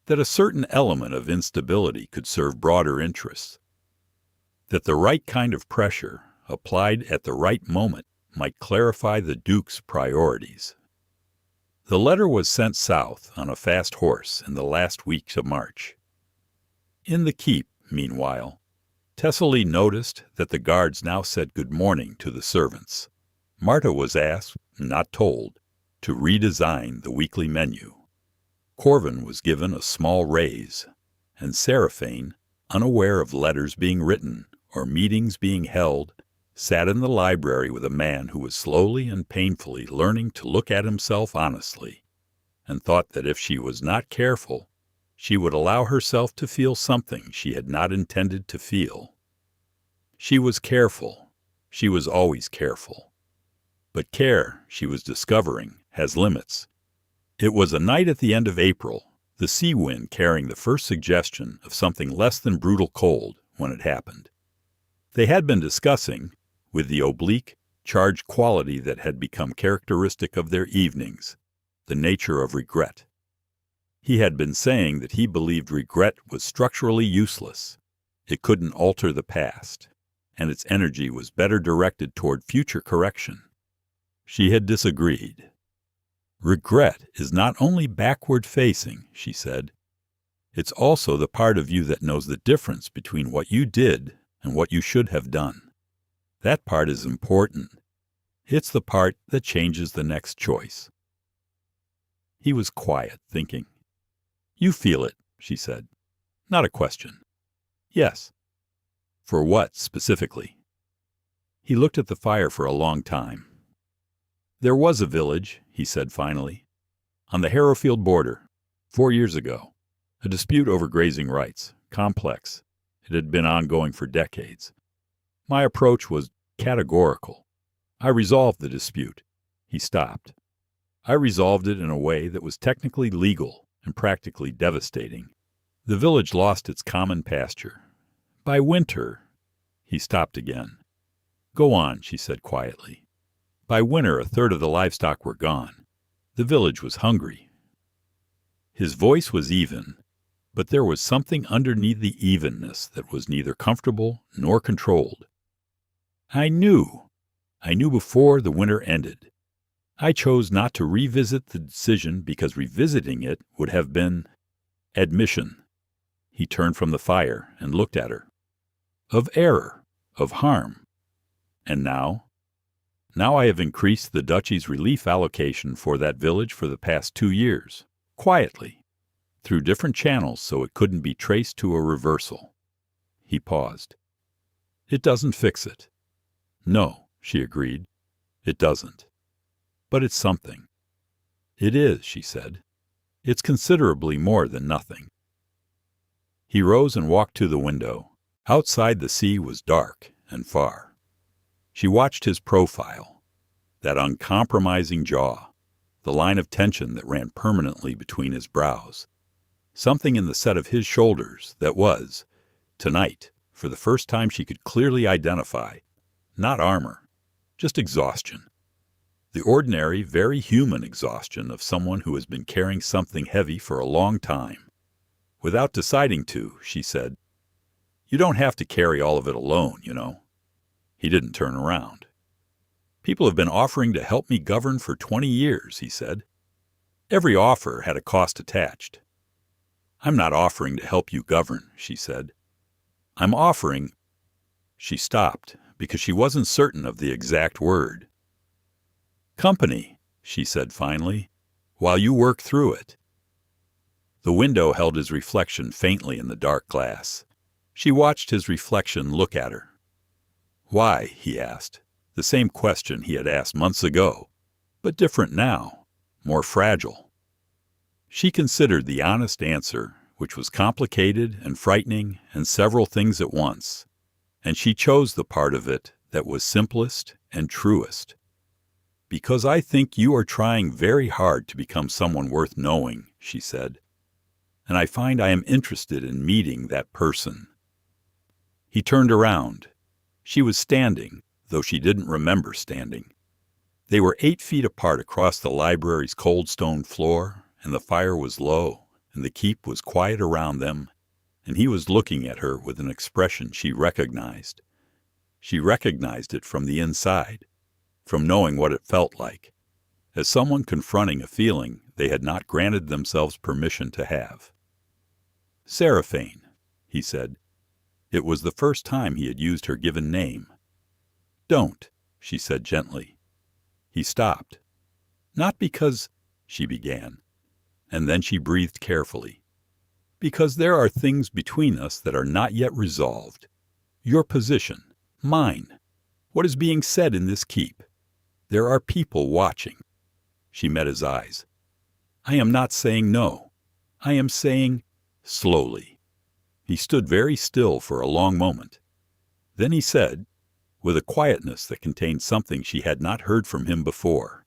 that a certain element of instability could serve broader interests, that the right kind of pressure, applied at the right moment, might clarify the Duke's priorities. The letter was sent south on a fast horse in the last weeks of March. In the keep, meanwhile, Thessaly noticed that the guards now said good morning to the servants. Marta was asked, not told, to redesign the weekly menu. Corvin was given a small raise, and Seraphaine, unaware of letters being written or meetings being held, sat in the library with a man who was slowly and painfully learning to look at himself honestly, and thought that if she was not careful, she would allow herself to feel something she had not intended to feel. She was careful. She was always careful. But care, she was discovering, has limits. It was a night at the end of April, the sea wind carrying the first suggestion of something less than brutal cold when it happened. They had been discussing, with the oblique, charged quality that had become characteristic of their evenings, the nature of regret. He had been saying that he believed regret was structurally useless. It couldn't alter the past, and its energy was better directed toward future correction. She had disagreed. Regret is not only backward-facing, she said. It's also the part of you that knows the difference between what you did and what you should have done. That part is important. It's the part that changes the next choice. He was quiet, thinking. You feel it, she said. Not a question. Yes. For what, specifically? He looked at the fire for a long time. There was a village, he said finally, on the Harrowfield border, 4 years ago. A dispute over grazing rights, complex. It had been ongoing for decades. My approach was categorical. I resolved the dispute. He stopped. I resolved it in a way that was technically legal and practically devastating. The village lost its common pasture. By winter, he stopped again. Go on, she said quietly. By winter, a third of the livestock were gone. The village was hungry. His voice was even, but there was something underneath the evenness that was neither comfortable nor controlled. I knew before the winter ended. I chose not to revisit the decision because revisiting it would have been admission. He turned from the fire and looked at her. Of error, of harm. And now I have increased the duchy's relief allocation for that village for the past 2 years, quietly, through different channels so it couldn't be traced to a reversal. He paused. It doesn't fix it. No, she agreed. It doesn't. But it's something. It is, she said. It's considerably more than nothing. He rose and walked to the window. Outside the sea was dark and far. She watched his profile, that uncompromising jaw, the line of tension that ran permanently between his brows. Something in the set of his shoulders that was, tonight, for the first time she could clearly identify, not armor, just exhaustion. The ordinary, very human exhaustion of someone who has been carrying something heavy for a long time. Without deciding to, she said, You don't have to carry all of it alone, you know. He didn't turn around. People have been offering to help me govern for 20 years, he said. Every offer had a cost attached. I'm not offering to help you govern, she said. I'm offering... She stopped because she wasn't certain of the exact word. Company, she said finally, while you work through it. The window held his reflection faintly in the dark glass. She watched his reflection look at her. Why, he asked, the same question he had asked months ago, but different now, more fragile. She considered the honest answer, which was complicated and frightening and several things at once, and she chose the part of it that was simplest and truest. Because I think you are trying very hard to become someone worth knowing, she said, and I find I am interested in meeting that person. He turned around. She was standing, though she didn't remember standing. They were 8 feet apart across the library's cold stone floor, and the fire was low, and the keep was quiet around them, and he was looking at her with an expression she recognized. She recognized it from the inside, from knowing what it felt like, as someone confronting a feeling they had not granted themselves permission to have. Seraphaine, he said. It was the first time he had used her given name. Don't, she said gently. He stopped. "Not because—" she began, and then she breathed carefully. "Because there are things between us that are not yet resolved. Your position, mine, what is being said in this keep. There are people watching." She met his eyes. "I am not saying no. I am saying—" slowly. He stood very still for a long moment. Then he said, with a quietness that contained something she had not heard from him before,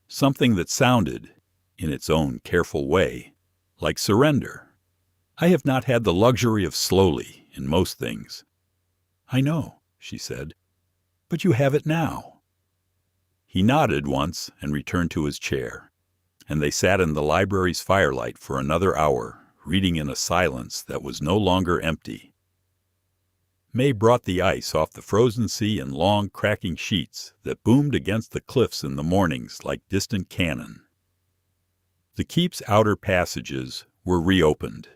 something that sounded, in its own careful way, like surrender, "I have not had the luxury of slowly in most things." "I know," she said, "but you have it now." He nodded once and returned to his chair, and they sat in the library's firelight for another hour, reading in a silence that was no longer empty. May brought the ice off the frozen sea in long, cracking sheets that boomed against the cliffs in the mornings like distant cannon. The keep's outer passages were reopened.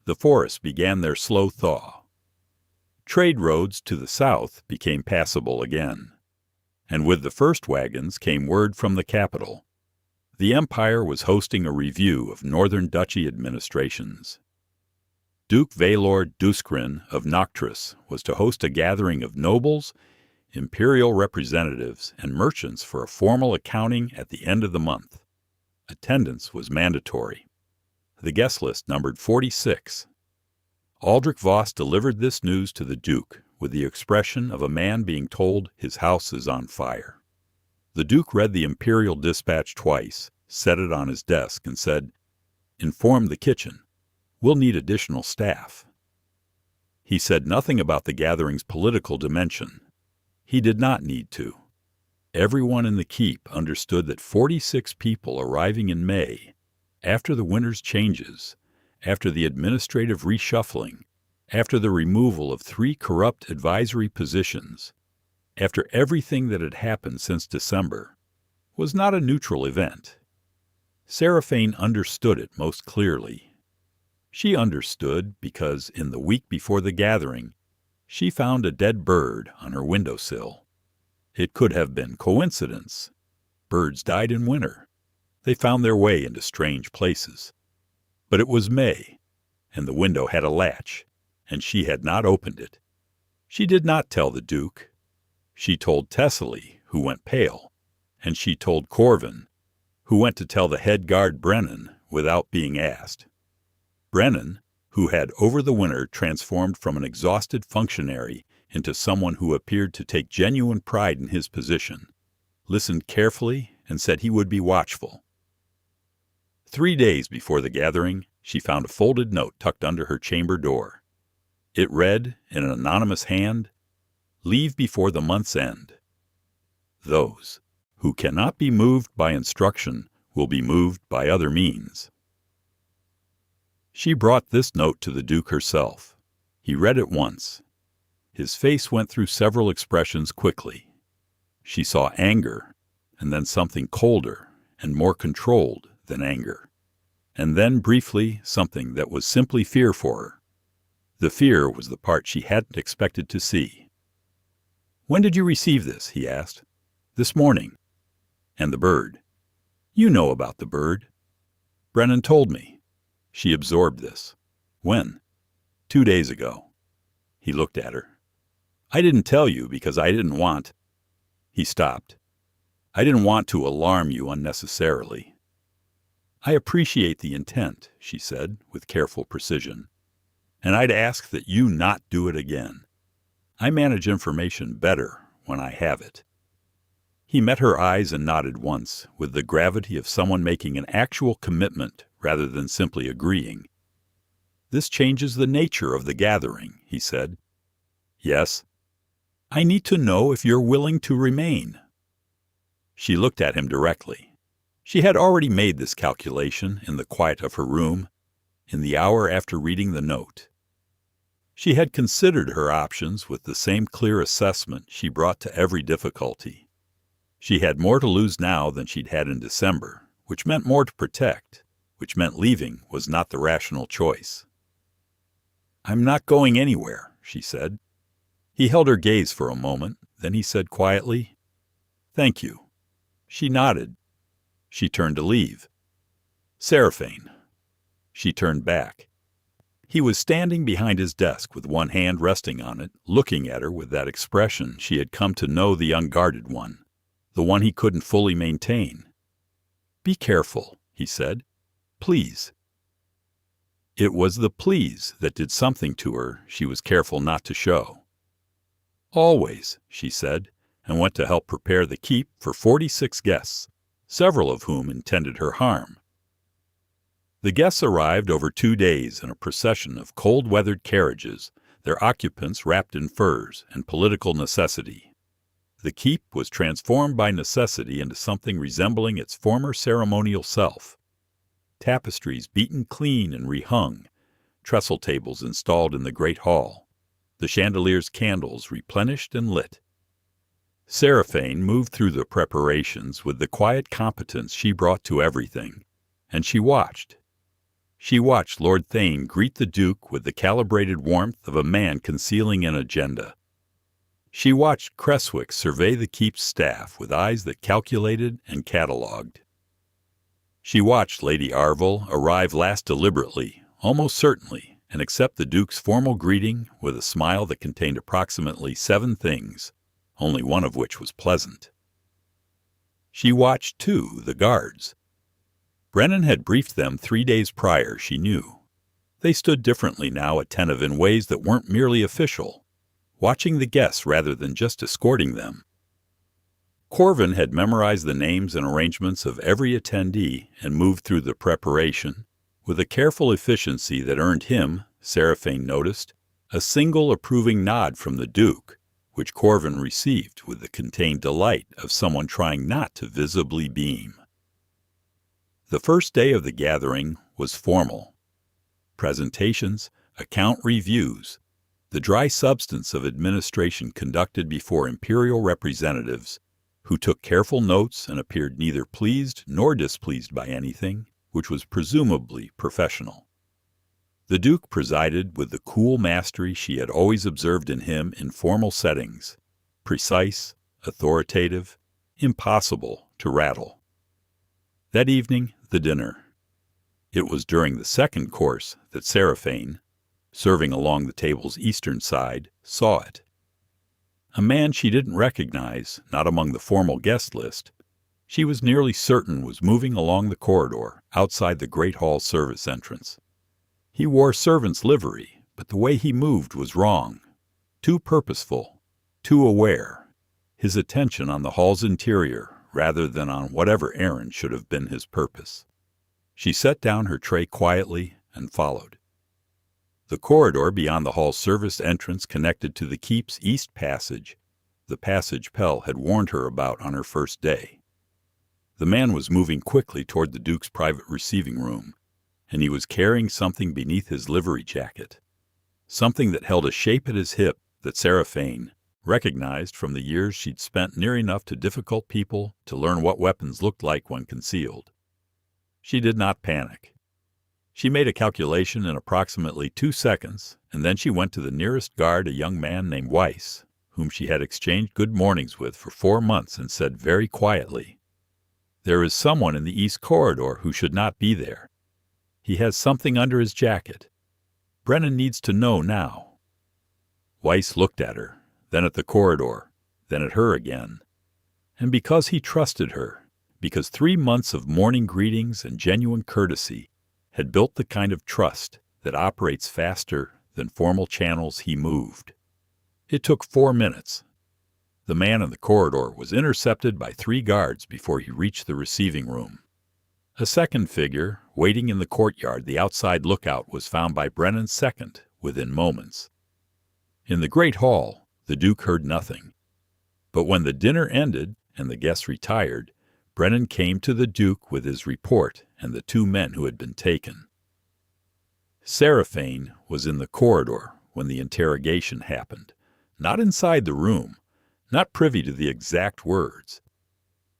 The forests began their slow thaw. Trade roads to the south became passable again, and with the first wagons came word from the capital. The Empire was hosting a review of northern duchy administrations. Duke Vaelor Duskryn of Noctris was to host a gathering of nobles, imperial representatives, and merchants for a formal accounting at the end of the month. Attendance was mandatory. The guest list numbered 46. Aldrich Voss delivered this news to the Duke with the expression of a man being told his house is on fire. The Duke read the imperial dispatch twice, set it on his desk, and said, "Inform the kitchen. We'll need additional staff." He said nothing about the gathering's political dimension. He did not need to. Everyone in the keep understood that 46 people arriving in May, after the winter's changes, after the administrative reshuffling, after the removal of 3 corrupt advisory positions, after everything that had happened since December, was not a neutral event. Seraphaine understood it most clearly. She understood because, in the week before the gathering, she found a dead bird on her windowsill. It could have been coincidence. Birds died in winter. They found their way into strange places. But it was May, and the window had a latch, and she had not opened it. She did not tell the Duke. She told Thessaly, who went pale, and she told Corvin, who went to tell the head guard Brennan without being asked. Brennan, who had over the winter transformed from an exhausted functionary into someone who appeared to take genuine pride in his position, listened carefully and said he would be watchful. 3 days before the gathering, she found a folded note tucked under her chamber door. It read, in an anonymous hand, "Leave before the month's end. Those who cannot be moved by instruction will be moved by other means." She brought this note to the Duke herself. He read it once. His face went through several expressions quickly. She saw anger, and then something colder and more controlled than anger, and then, briefly, something that was simply fear for her. The fear was the part she hadn't expected to see. "When did you receive this?" he asked. "This morning." "And the bird?" "You know about the bird." "Brennan told me." She absorbed this. "When?" "2 days ago." He looked at her. "I didn't tell you because I didn't want—" He stopped. "I didn't want to alarm you unnecessarily." "I appreciate the intent," she said, with careful precision. "And I'd ask that you not do it again. I manage information better when I have it." He met her eyes and nodded once, with the gravity of someone making an actual commitment rather than simply agreeing. "This changes the nature of the gathering," he said. "Yes." "I need to know if you're willing to remain." She looked at him directly. She had already made this calculation in the quiet of her room, in the hour after reading the note. She had considered her options with the same clear assessment she brought to every difficulty. She had more to lose now than she'd had in December, which meant more to protect, which meant leaving was not the rational choice. "I'm not going anywhere," she said. He held her gaze for a moment, then he said quietly, "Thank you." She nodded. She turned to leave. Seraphaine. She turned back. He was standing behind his desk with one hand resting on it, looking at her with that expression she had come to know, the unguarded one, the one he couldn't fully maintain. "Be careful," he said. "Please." It was the please that did something to her she was careful not to show. "Always," she said, and went to help prepare the keep for 46 guests, several of whom intended her harm. The guests arrived over 2 days in a procession of cold-weathered carriages, their occupants wrapped in furs and political necessity. The keep was transformed by necessity into something resembling its former ceremonial self. Tapestries beaten clean and rehung, trestle tables installed in the great hall, the chandelier's candles replenished and lit. Seraphaine moved through the preparations with the quiet competence she brought to everything, and she watched. She watched Lord Thane greet the Duke with the calibrated warmth of a man concealing an agenda. She watched Creswick survey the keep's staff with eyes that calculated and catalogued. She watched Lady Arville arrive last deliberately, almost certainly, and accept the Duke's formal greeting with a smile that contained approximately 7 things, only one of which was pleasant. She watched, too, the guards. Brennan had briefed them 3 days prior, she knew. They stood differently now, attentive in ways that weren't merely official, watching the guests rather than just escorting them. Corvin had memorized the names and arrangements of every attendee and moved through the preparation with a careful efficiency that earned him, Seraphaine noticed, a single approving nod from the Duke, which Corvin received with the contained delight of someone trying not to visibly beam. The first day of the gathering was formal. Presentations, account reviews, the dry substance of administration conducted before imperial representatives, who took careful notes and appeared neither pleased nor displeased by anything, which was presumably professional. The Duke presided with the cool mastery she had always observed in him in formal settings, precise, authoritative, impossible to rattle. That evening, the dinner. It was during the second course that Seraphaine, serving along the table's eastern side, saw it. A man she didn't recognize, not among the formal guest list, she was nearly certain was moving along the corridor outside the great hall service entrance. He wore servant's livery, but the way he moved was wrong, too purposeful, too aware, his attention on the hall's interior rather than on whatever errand should have been his purpose. She set down her tray quietly and followed. The corridor beyond the hall's service entrance connected to the keep's east passage, the passage Pell had warned her about on her first day. The man was moving quickly toward the Duke's private receiving room, and he was carrying something beneath his livery jacket, something that held a shape at his hip that Seraphaine recognized from the years she'd spent near enough to difficult people to learn what weapons looked like when concealed. She did not panic. She made a calculation in approximately 2 seconds, and then she went to the nearest guard, a young man named Weiss, whom she had exchanged good mornings with for 4 months, and said very quietly, "There is someone in the east corridor who should not be there. He has something under his jacket. Brennan needs to know now." Weiss looked at her, then at the corridor, then at her again. And because he trusted her, because 3 months of morning greetings and genuine courtesy had built the kind of trust that operates faster than formal channels, he moved. It took 4 minutes. The man in the corridor was intercepted by 3 guards before he reached the receiving room. A second figure, waiting in the courtyard, the outside lookout, was found by Brennan's second within moments. In the great hall, the Duke heard nothing. But when the dinner ended and the guests retired, Brennan came to the Duke with his report and the 2 men who had been taken. Seraphaine was in the corridor when the interrogation happened, not inside the room, not privy to the exact words.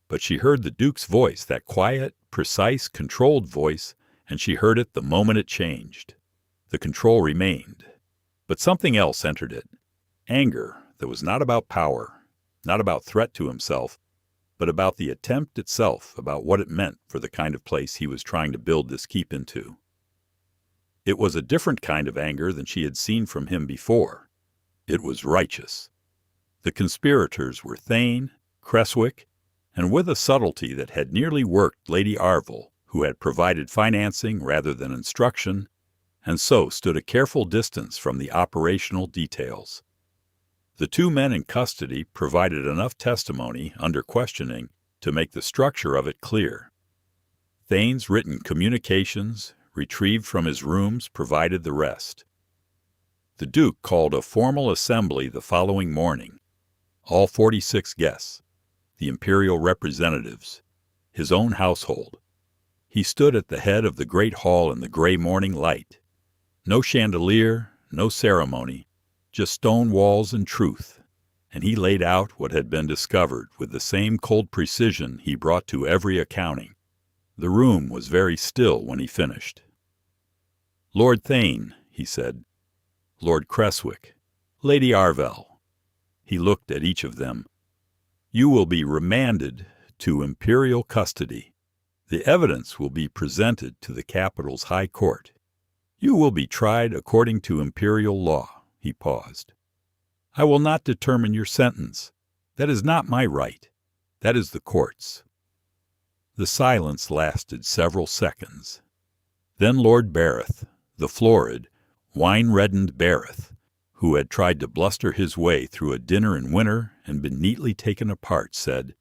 But she heard the Duke's voice, that quiet, precise, controlled voice, and she heard it the moment it changed. The control remained, but something else entered it. Anger that was not about power, not about threat to himself, but about the attempt itself, about what it meant for the kind of place he was trying to build this keep into. It was a different kind of anger than she had seen from him before. It was righteous. The conspirators were Thane, Creswick, and with a subtlety that had nearly worked Lady Arvel, who had provided financing rather than instruction, and so stood a careful distance from the operational details. The two men in custody provided enough testimony under questioning to make the structure of it clear. Thane's written communications, retrieved from his rooms, provided the rest. The Duke called a formal assembly the following morning. All 46 guests, the imperial representatives, his own household. He stood at the head of the great hall in the gray morning light. No chandelier, no ceremony, just stone walls and truth, and he laid out what had been discovered with the same cold precision he brought to every accounting. The room was very still when he finished. "Lord Thane," he said, "Lord Creswick, Lady Arvel." He looked at each of them. "You will be remanded to imperial custody. The evidence will be presented to the capital's high court. You will be tried according to imperial law." He paused. "I will not determine your sentence. That is not my right. That is the court's." The silence lasted several seconds. Then Lord Bareth, the florid, wine-reddened Bareth, who had tried to bluster his way through a dinner in winter and been neatly taken apart, said,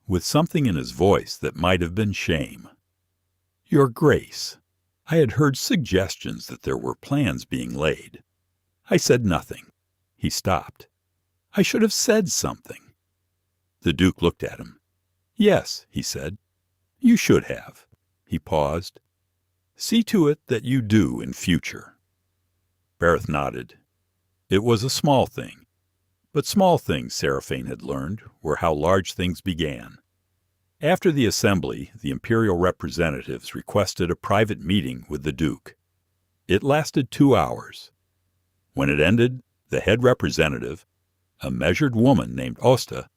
with something in his voice that might have been shame, "Your Grace, I had heard suggestions that there were plans being laid. I said nothing." He stopped. "I should have said something." The Duke looked at him. "Yes," he said, "you should have." He paused. "See to it that you do in future." Bareth nodded. It was a small thing, but small things, Seraphaine had learned, were how large things began. After the assembly, the imperial representatives requested a private meeting with the Duke. It lasted 2 hours. When it ended, the head representative, a measured woman named Osta,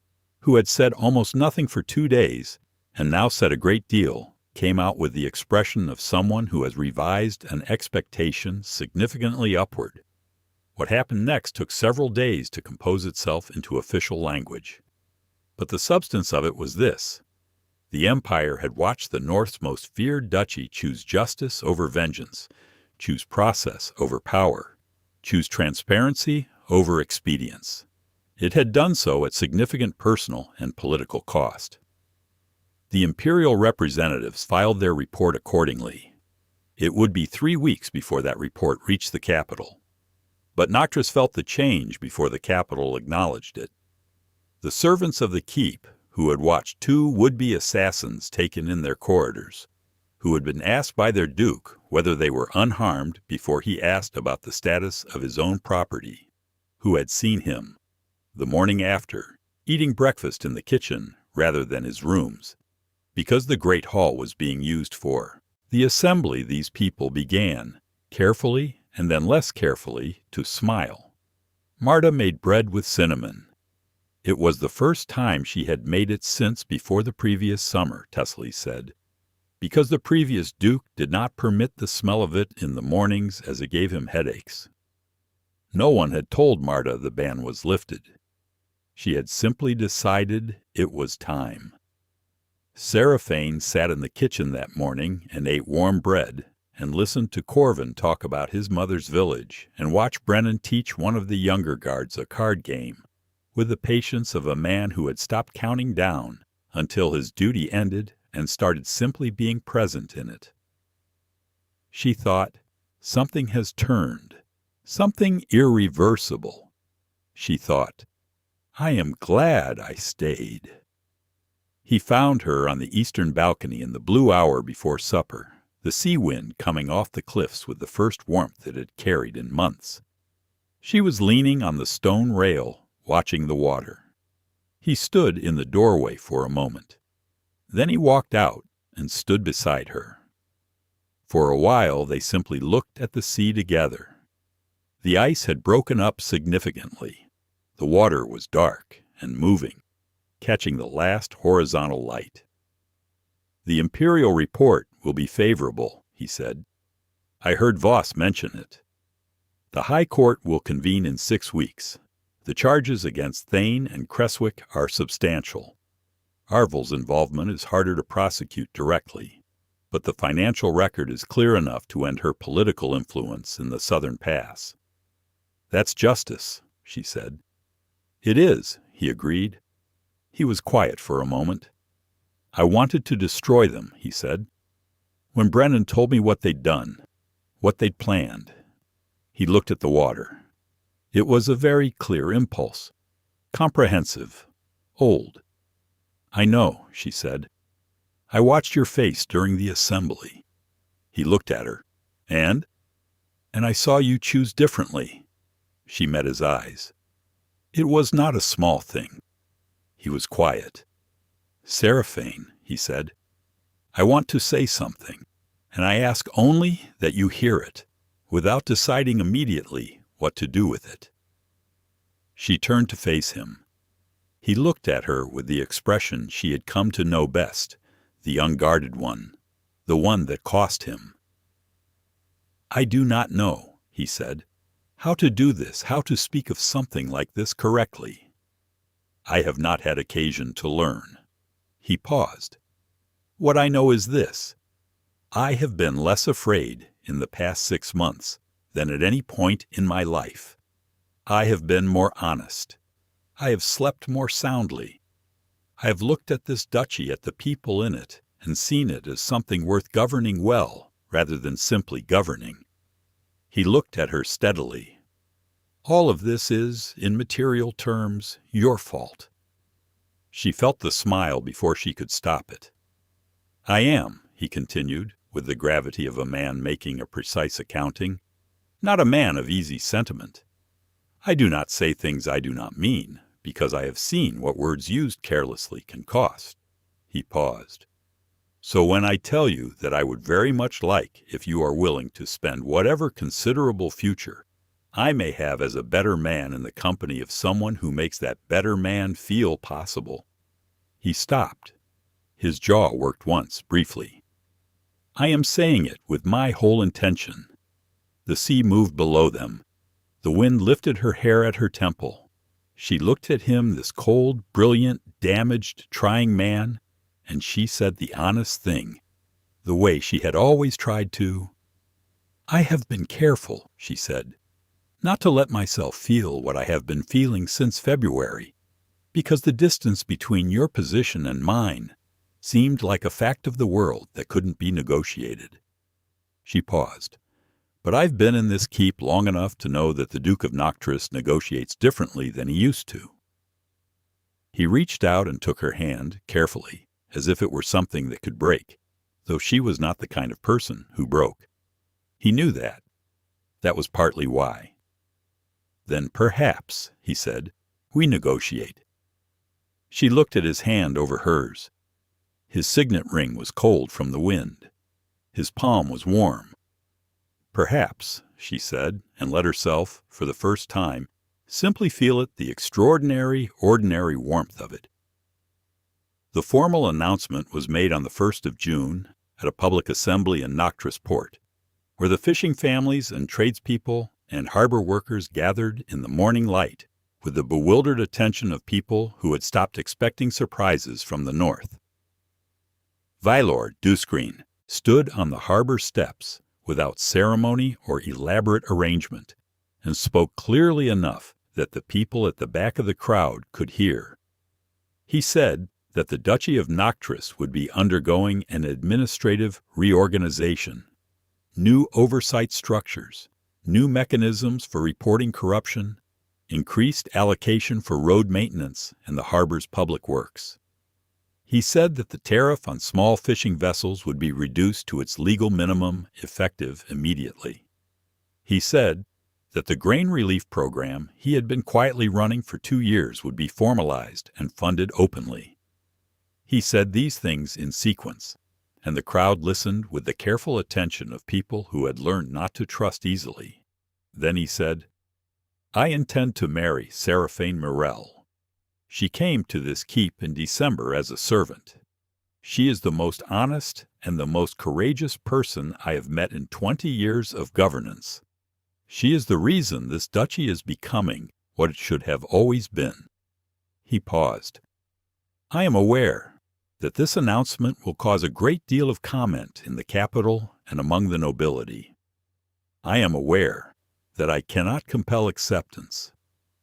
who had said almost nothing for 2 days and now said a great deal, came out with the expression of someone who has revised an expectation significantly upward. What happened next took several days to compose itself into official language. But the substance of it was this. The Empire had watched the North's most feared duchy choose justice over vengeance, choose process over power, choose transparency over expedience. It had done so at significant personal and political cost. The imperial representatives filed their report accordingly. It would be 3 weeks before that report reached the capital. But Noctis felt the change before the capital acknowledged it. The servants of the keep, who had watched 2 would-be assassins taken in their corridors, who had been asked by their duke whether they were unharmed before he asked about the status of his own property, who had seen him, the morning after, eating breakfast in the kitchen rather than his rooms, because the great hall was being used for the assembly. These people began, carefully and then less carefully, to smile. Marta made bread with cinnamon. It was the first time she had made it since before the previous summer, Teslie said, because the previous duke did not permit the smell of it in the mornings as it gave him headaches. No one had told Marta the ban was lifted. She had simply decided it was time. Seraphaine sat in the kitchen that morning and ate warm bread, and listened to Corvin talk about his mother's village, and watched Brennan teach one of the younger guards a card game, with the patience of a man who had stopped counting down until his duty ended and started simply being present in it. She thought, something has turned, something irreversible. She thought, I am glad I stayed. He found her on the eastern balcony in the blue hour before supper, the sea wind coming off the cliffs with the first warmth it had carried in months. She was leaning on the stone rail, watching the water. He stood in the doorway for a moment. Then he walked out and stood beside her. For a while they simply looked at the sea together. The ice had broken up significantly. The water was dark and moving. catching the last horizontal light. "The Imperial report will be favorable," he said. "I heard Voss mention it. The High Court will convene in 6 weeks. The charges against Thane and Creswick are substantial. Arvel's involvement is harder to prosecute directly, but the financial record is clear enough to end her political influence in the Southern Pass." "That's justice," she said. "It is," he agreed. He was quiet for a moment. "I wanted to destroy them," he said. "When Brennan told me what they'd done, what they'd planned." He looked at the water. It was a very clear impulse, comprehensive, old. "I know," she said. "I watched your face during the assembly." He looked at her. And I saw you choose differently." She met his eyes. It was not a small thing. He was quiet. "Seraphaine," he said, "I want to say something, and I ask only that you hear it, without deciding immediately what to do with it." She turned to face him. He looked at her with the expression she had come to know best, the unguarded one, the one that cost him. "I do not know," he said, "how to do this, how to speak of something like this correctly. I have not had occasion to learn." He paused. "What I know is this. I have been less afraid in the past 6 months than at any point in my life. I have been more honest. I have slept more soundly. I have looked at this duchy, at the people in it, and seen it as something worth governing well, rather than simply governing." He looked at her steadily. "All of this is, in material terms, your fault." She felt the smile before she could stop it. "I am," he continued, with the gravity of a man making a precise accounting, "not a man of easy sentiment. I do not say things I do not mean, because I have seen what words used carelessly can cost." He paused. "So when I tell you that I would very much like, if you are willing to spend whatever considerable future I may have as a better man in the company of someone who makes that better man feel possible." He stopped. His jaw worked once, briefly. "I am saying it with my whole intention." The sea moved below them. The wind lifted her hair at her temple. She looked at him, this cold, brilliant, damaged, trying man, and she said the honest thing, the way she had always tried to. "I have been careful," she said, "not to let myself feel what I have been feeling since February, because the distance between your position and mine seemed like a fact of the world that couldn't be negotiated." She paused. "But I've been in this keep long enough to know that the Duke of Noctris negotiates differently than he used to." He reached out and took her hand, carefully, as if it were something that could break, though she was not the kind of person who broke. He knew that. That was partly why. "Then perhaps," he said, "we negotiate." She looked at his hand over hers. His signet ring was cold from the wind. His palm was warm. "Perhaps," she said, and let herself, for the first time, simply feel it, the extraordinary, ordinary warmth of it. The formal announcement was made on the 1st of June at a public assembly in Noctris Port, where the fishing families and tradespeople and harbor workers gathered in the morning light with the bewildered attention of people who had stopped expecting surprises from the north. Vaelor Duskryn stood on the harbor steps without ceremony or elaborate arrangement, and spoke clearly enough that the people at the back of the crowd could hear. He said that the Duchy of Noctris would be undergoing an administrative reorganization, new oversight structures, new mechanisms for reporting corruption, increased allocation for road maintenance and the harbor's public works. He said that the tariff on small fishing vessels would be reduced to its legal minimum, effective immediately. He said that the grain relief program he had been quietly running for 2 years would be formalized and funded openly. He said these things in sequence, and the crowd listened with the careful attention of people who had learned not to trust easily. Then he said, "I intend to marry Seraphaine Morel." She came to this keep in December as a servant. She is the most honest and the most courageous person I have met in 20 years of governance. She is the reason this duchy is becoming what it should have always been." He paused. "I am aware that this announcement will cause a great deal of comment in the capital and among the nobility. I am aware that I cannot compel acceptance.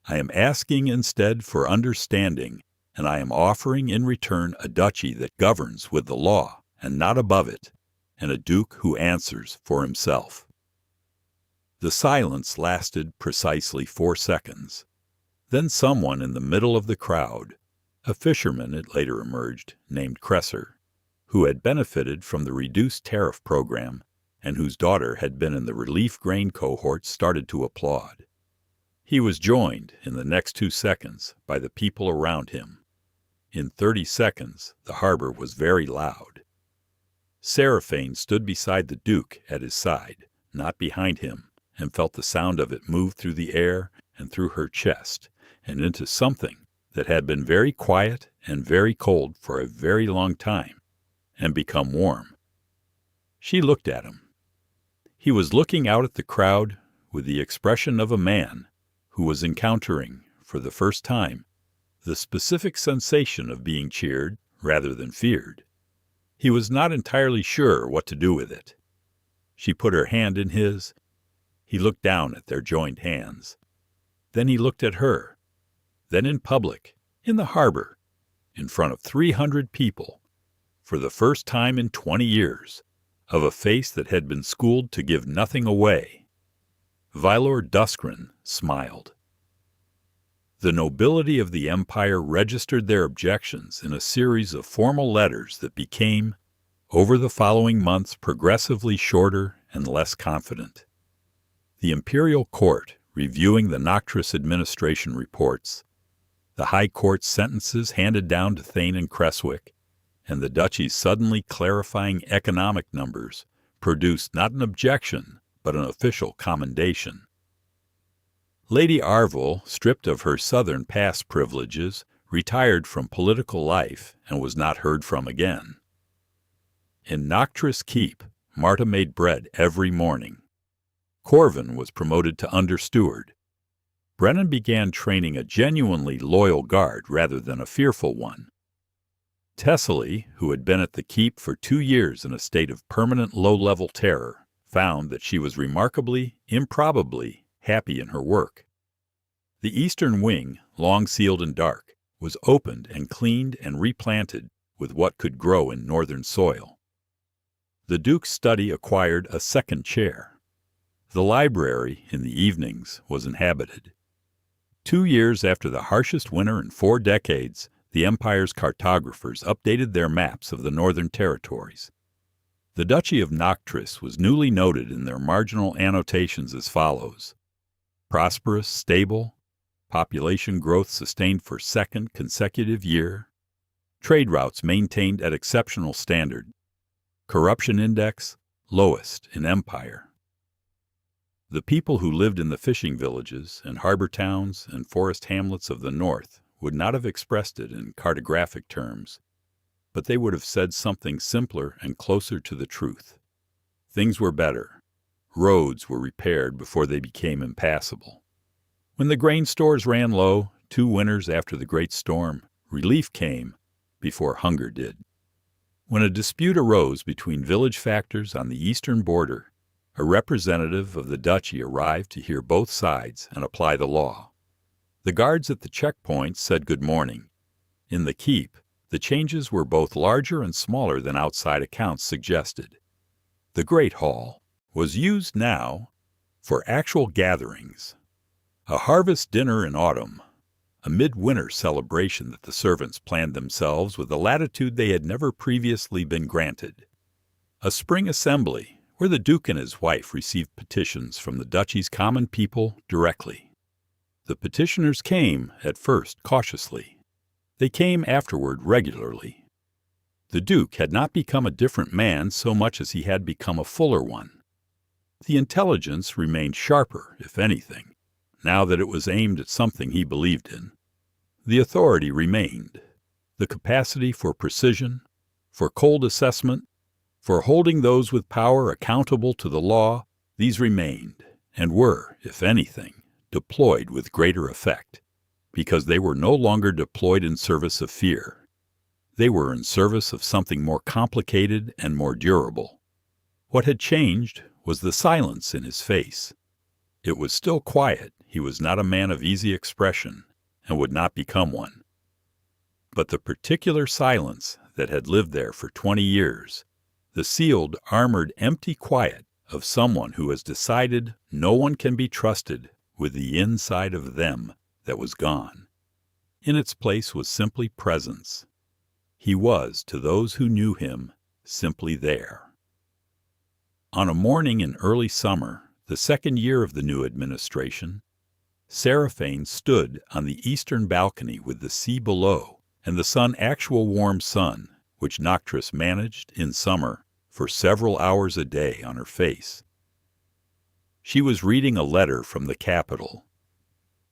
I am asking instead for understanding, and I am offering in return a duchy that governs with the law and not above it, and a duke who answers for himself." The silence lasted precisely 4 seconds. Then someone in the middle of the crowd, a fisherman it later emerged, named Cresser, who had benefited from the reduced tariff program and whose daughter had been in the relief grain cohort, started to applaud. He was joined in the next 2 seconds by the people around him. In 30 seconds, the harbor was very loud. Seraphaine stood beside the Duke at his side, not behind him, and felt the sound of it move through the air and through her chest, and into something that had been very quiet and very cold for a very long time, and become warm. She looked at him. He was looking out at the crowd with the expression of a man who was encountering, for the first time, the specific sensation of being cheered rather than feared. He was not entirely sure what to do with it. She put her hand in his. He looked down at their joined hands. Then he looked at her. Then in public, in the harbor, in front of 300 people, for the first time in 20 years, of a face that had been schooled to give nothing away. Vaelor Duskryn smiled. The nobility of the empire registered their objections in a series of formal letters that became, over the following months, progressively shorter and less confident. The imperial court reviewing the Noctis administration reports, the high court's sentences handed down to Thane and Creswick, and the duchy's suddenly clarifying economic numbers produced not an objection, but an official commendation. Lady Arvel, stripped of her southern pass privileges, retired from political life and was not heard from again. In Noctis Keep, Marta made bread every morning. Corvin was promoted to under-steward. Brennan began training a genuinely loyal guard rather than a fearful one. Thessaly, who had been at the keep for 2 years in a state of permanent low-level terror, found that she was remarkably, improbably, happy in her work. The eastern wing, long sealed and dark, was opened and cleaned and replanted with what could grow in northern soil. The Duke's study acquired a second chair. The library, in the evenings, was inhabited. 2 years after the harshest winter in 4 decades, the Empire's cartographers updated their maps of the northern territories. The Duchy of Noctis was newly noted in their marginal annotations as follows: prosperous, stable, population growth sustained for 2nd consecutive year, trade routes maintained at exceptional standard, corruption index lowest in Empire. The people who lived in the fishing villages and harbor towns and forest hamlets of the north would not have expressed it in cartographic terms, but they would have said something simpler and closer to the truth. Things were better. Roads were repaired before they became impassable. When the grain stores ran low, 2 winters after the Great Storm, relief came before hunger did. When a dispute arose between village factors on the eastern border, a representative of the duchy arrived to hear both sides and apply the law. The guards at the checkpoints said good morning. In the keep, the changes were both larger and smaller than outside accounts suggested. The Great Hall was used now for actual gatherings. A harvest dinner in autumn, a midwinter celebration that the servants planned themselves with a latitude they had never previously been granted. A spring assembly where the Duke and his wife received petitions from the duchy's common people directly. The petitioners came, at first, cautiously. They came afterward regularly. The Duke had not become a different man so much as he had become a fuller one. The intelligence remained sharper, if anything, now that it was aimed at something he believed in. The authority remained. The capacity for precision, for cold assessment, for holding those with power accountable to the law, these remained, and were, if anything, deployed with greater effect, because they were no longer deployed in service of fear. They were in service of something more complicated and more durable. What had changed was the silence in his face. It was still quiet. He was not a man of easy expression, and would not become one. But the particular silence that had lived there for 20 years, the sealed, armored, empty quiet of someone who has decided no one can be trusted with the inside of them, that was gone. In its place was simply presence. He was, to those who knew him, simply there. On a morning in early summer, the second year of the new administration, Seraphaine stood on the eastern balcony with the sea below and the actual warm sun, which Noctis managed, in summer, for several hours a day on her face. She was reading a letter from the capital.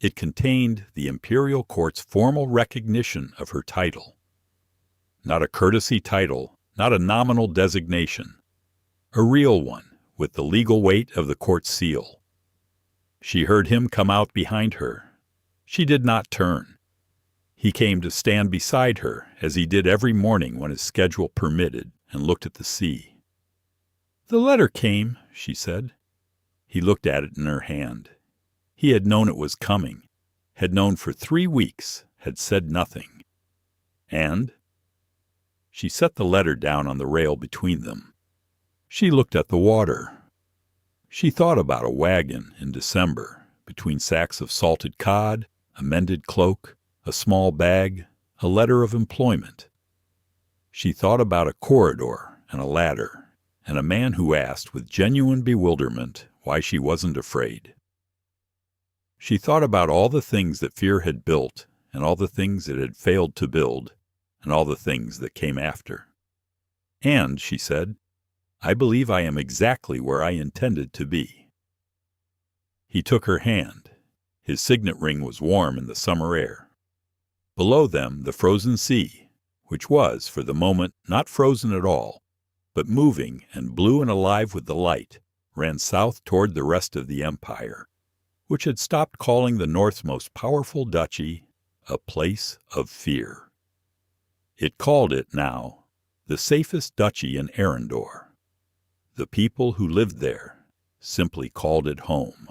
It contained the imperial court's formal recognition of her title. Not a courtesy title, not a nominal designation. A real one, with the legal weight of the court seal. She heard him come out behind her. She did not turn. He came to stand beside her, as he did every morning when his schedule permitted, and looked at the sea. "The letter came," she said. He looked at it in her hand. He had known it was coming, had known for 3 weeks, had said nothing. And she set the letter down on the rail between them. She looked at the water. She thought about a wagon in December, between sacks of salted cod, a mended cloak, a small bag, a letter of employment. She thought about a corridor and a ladder, and a man who asked with genuine bewilderment why she wasn't afraid. She thought about all the things that fear had built, and all the things it had failed to build, and all the things that came after. "And," she said, "I believe I am exactly where I intended to be." He took her hand. His signet ring was warm in the summer air. Below them, the frozen sea, which was, for the moment, not frozen at all, but moving and blue and alive with the light, ran south toward the rest of the empire, which had stopped calling the North's most powerful duchy a place of fear. It called it, now, the safest duchy in Arendor. The people who lived there simply called it home.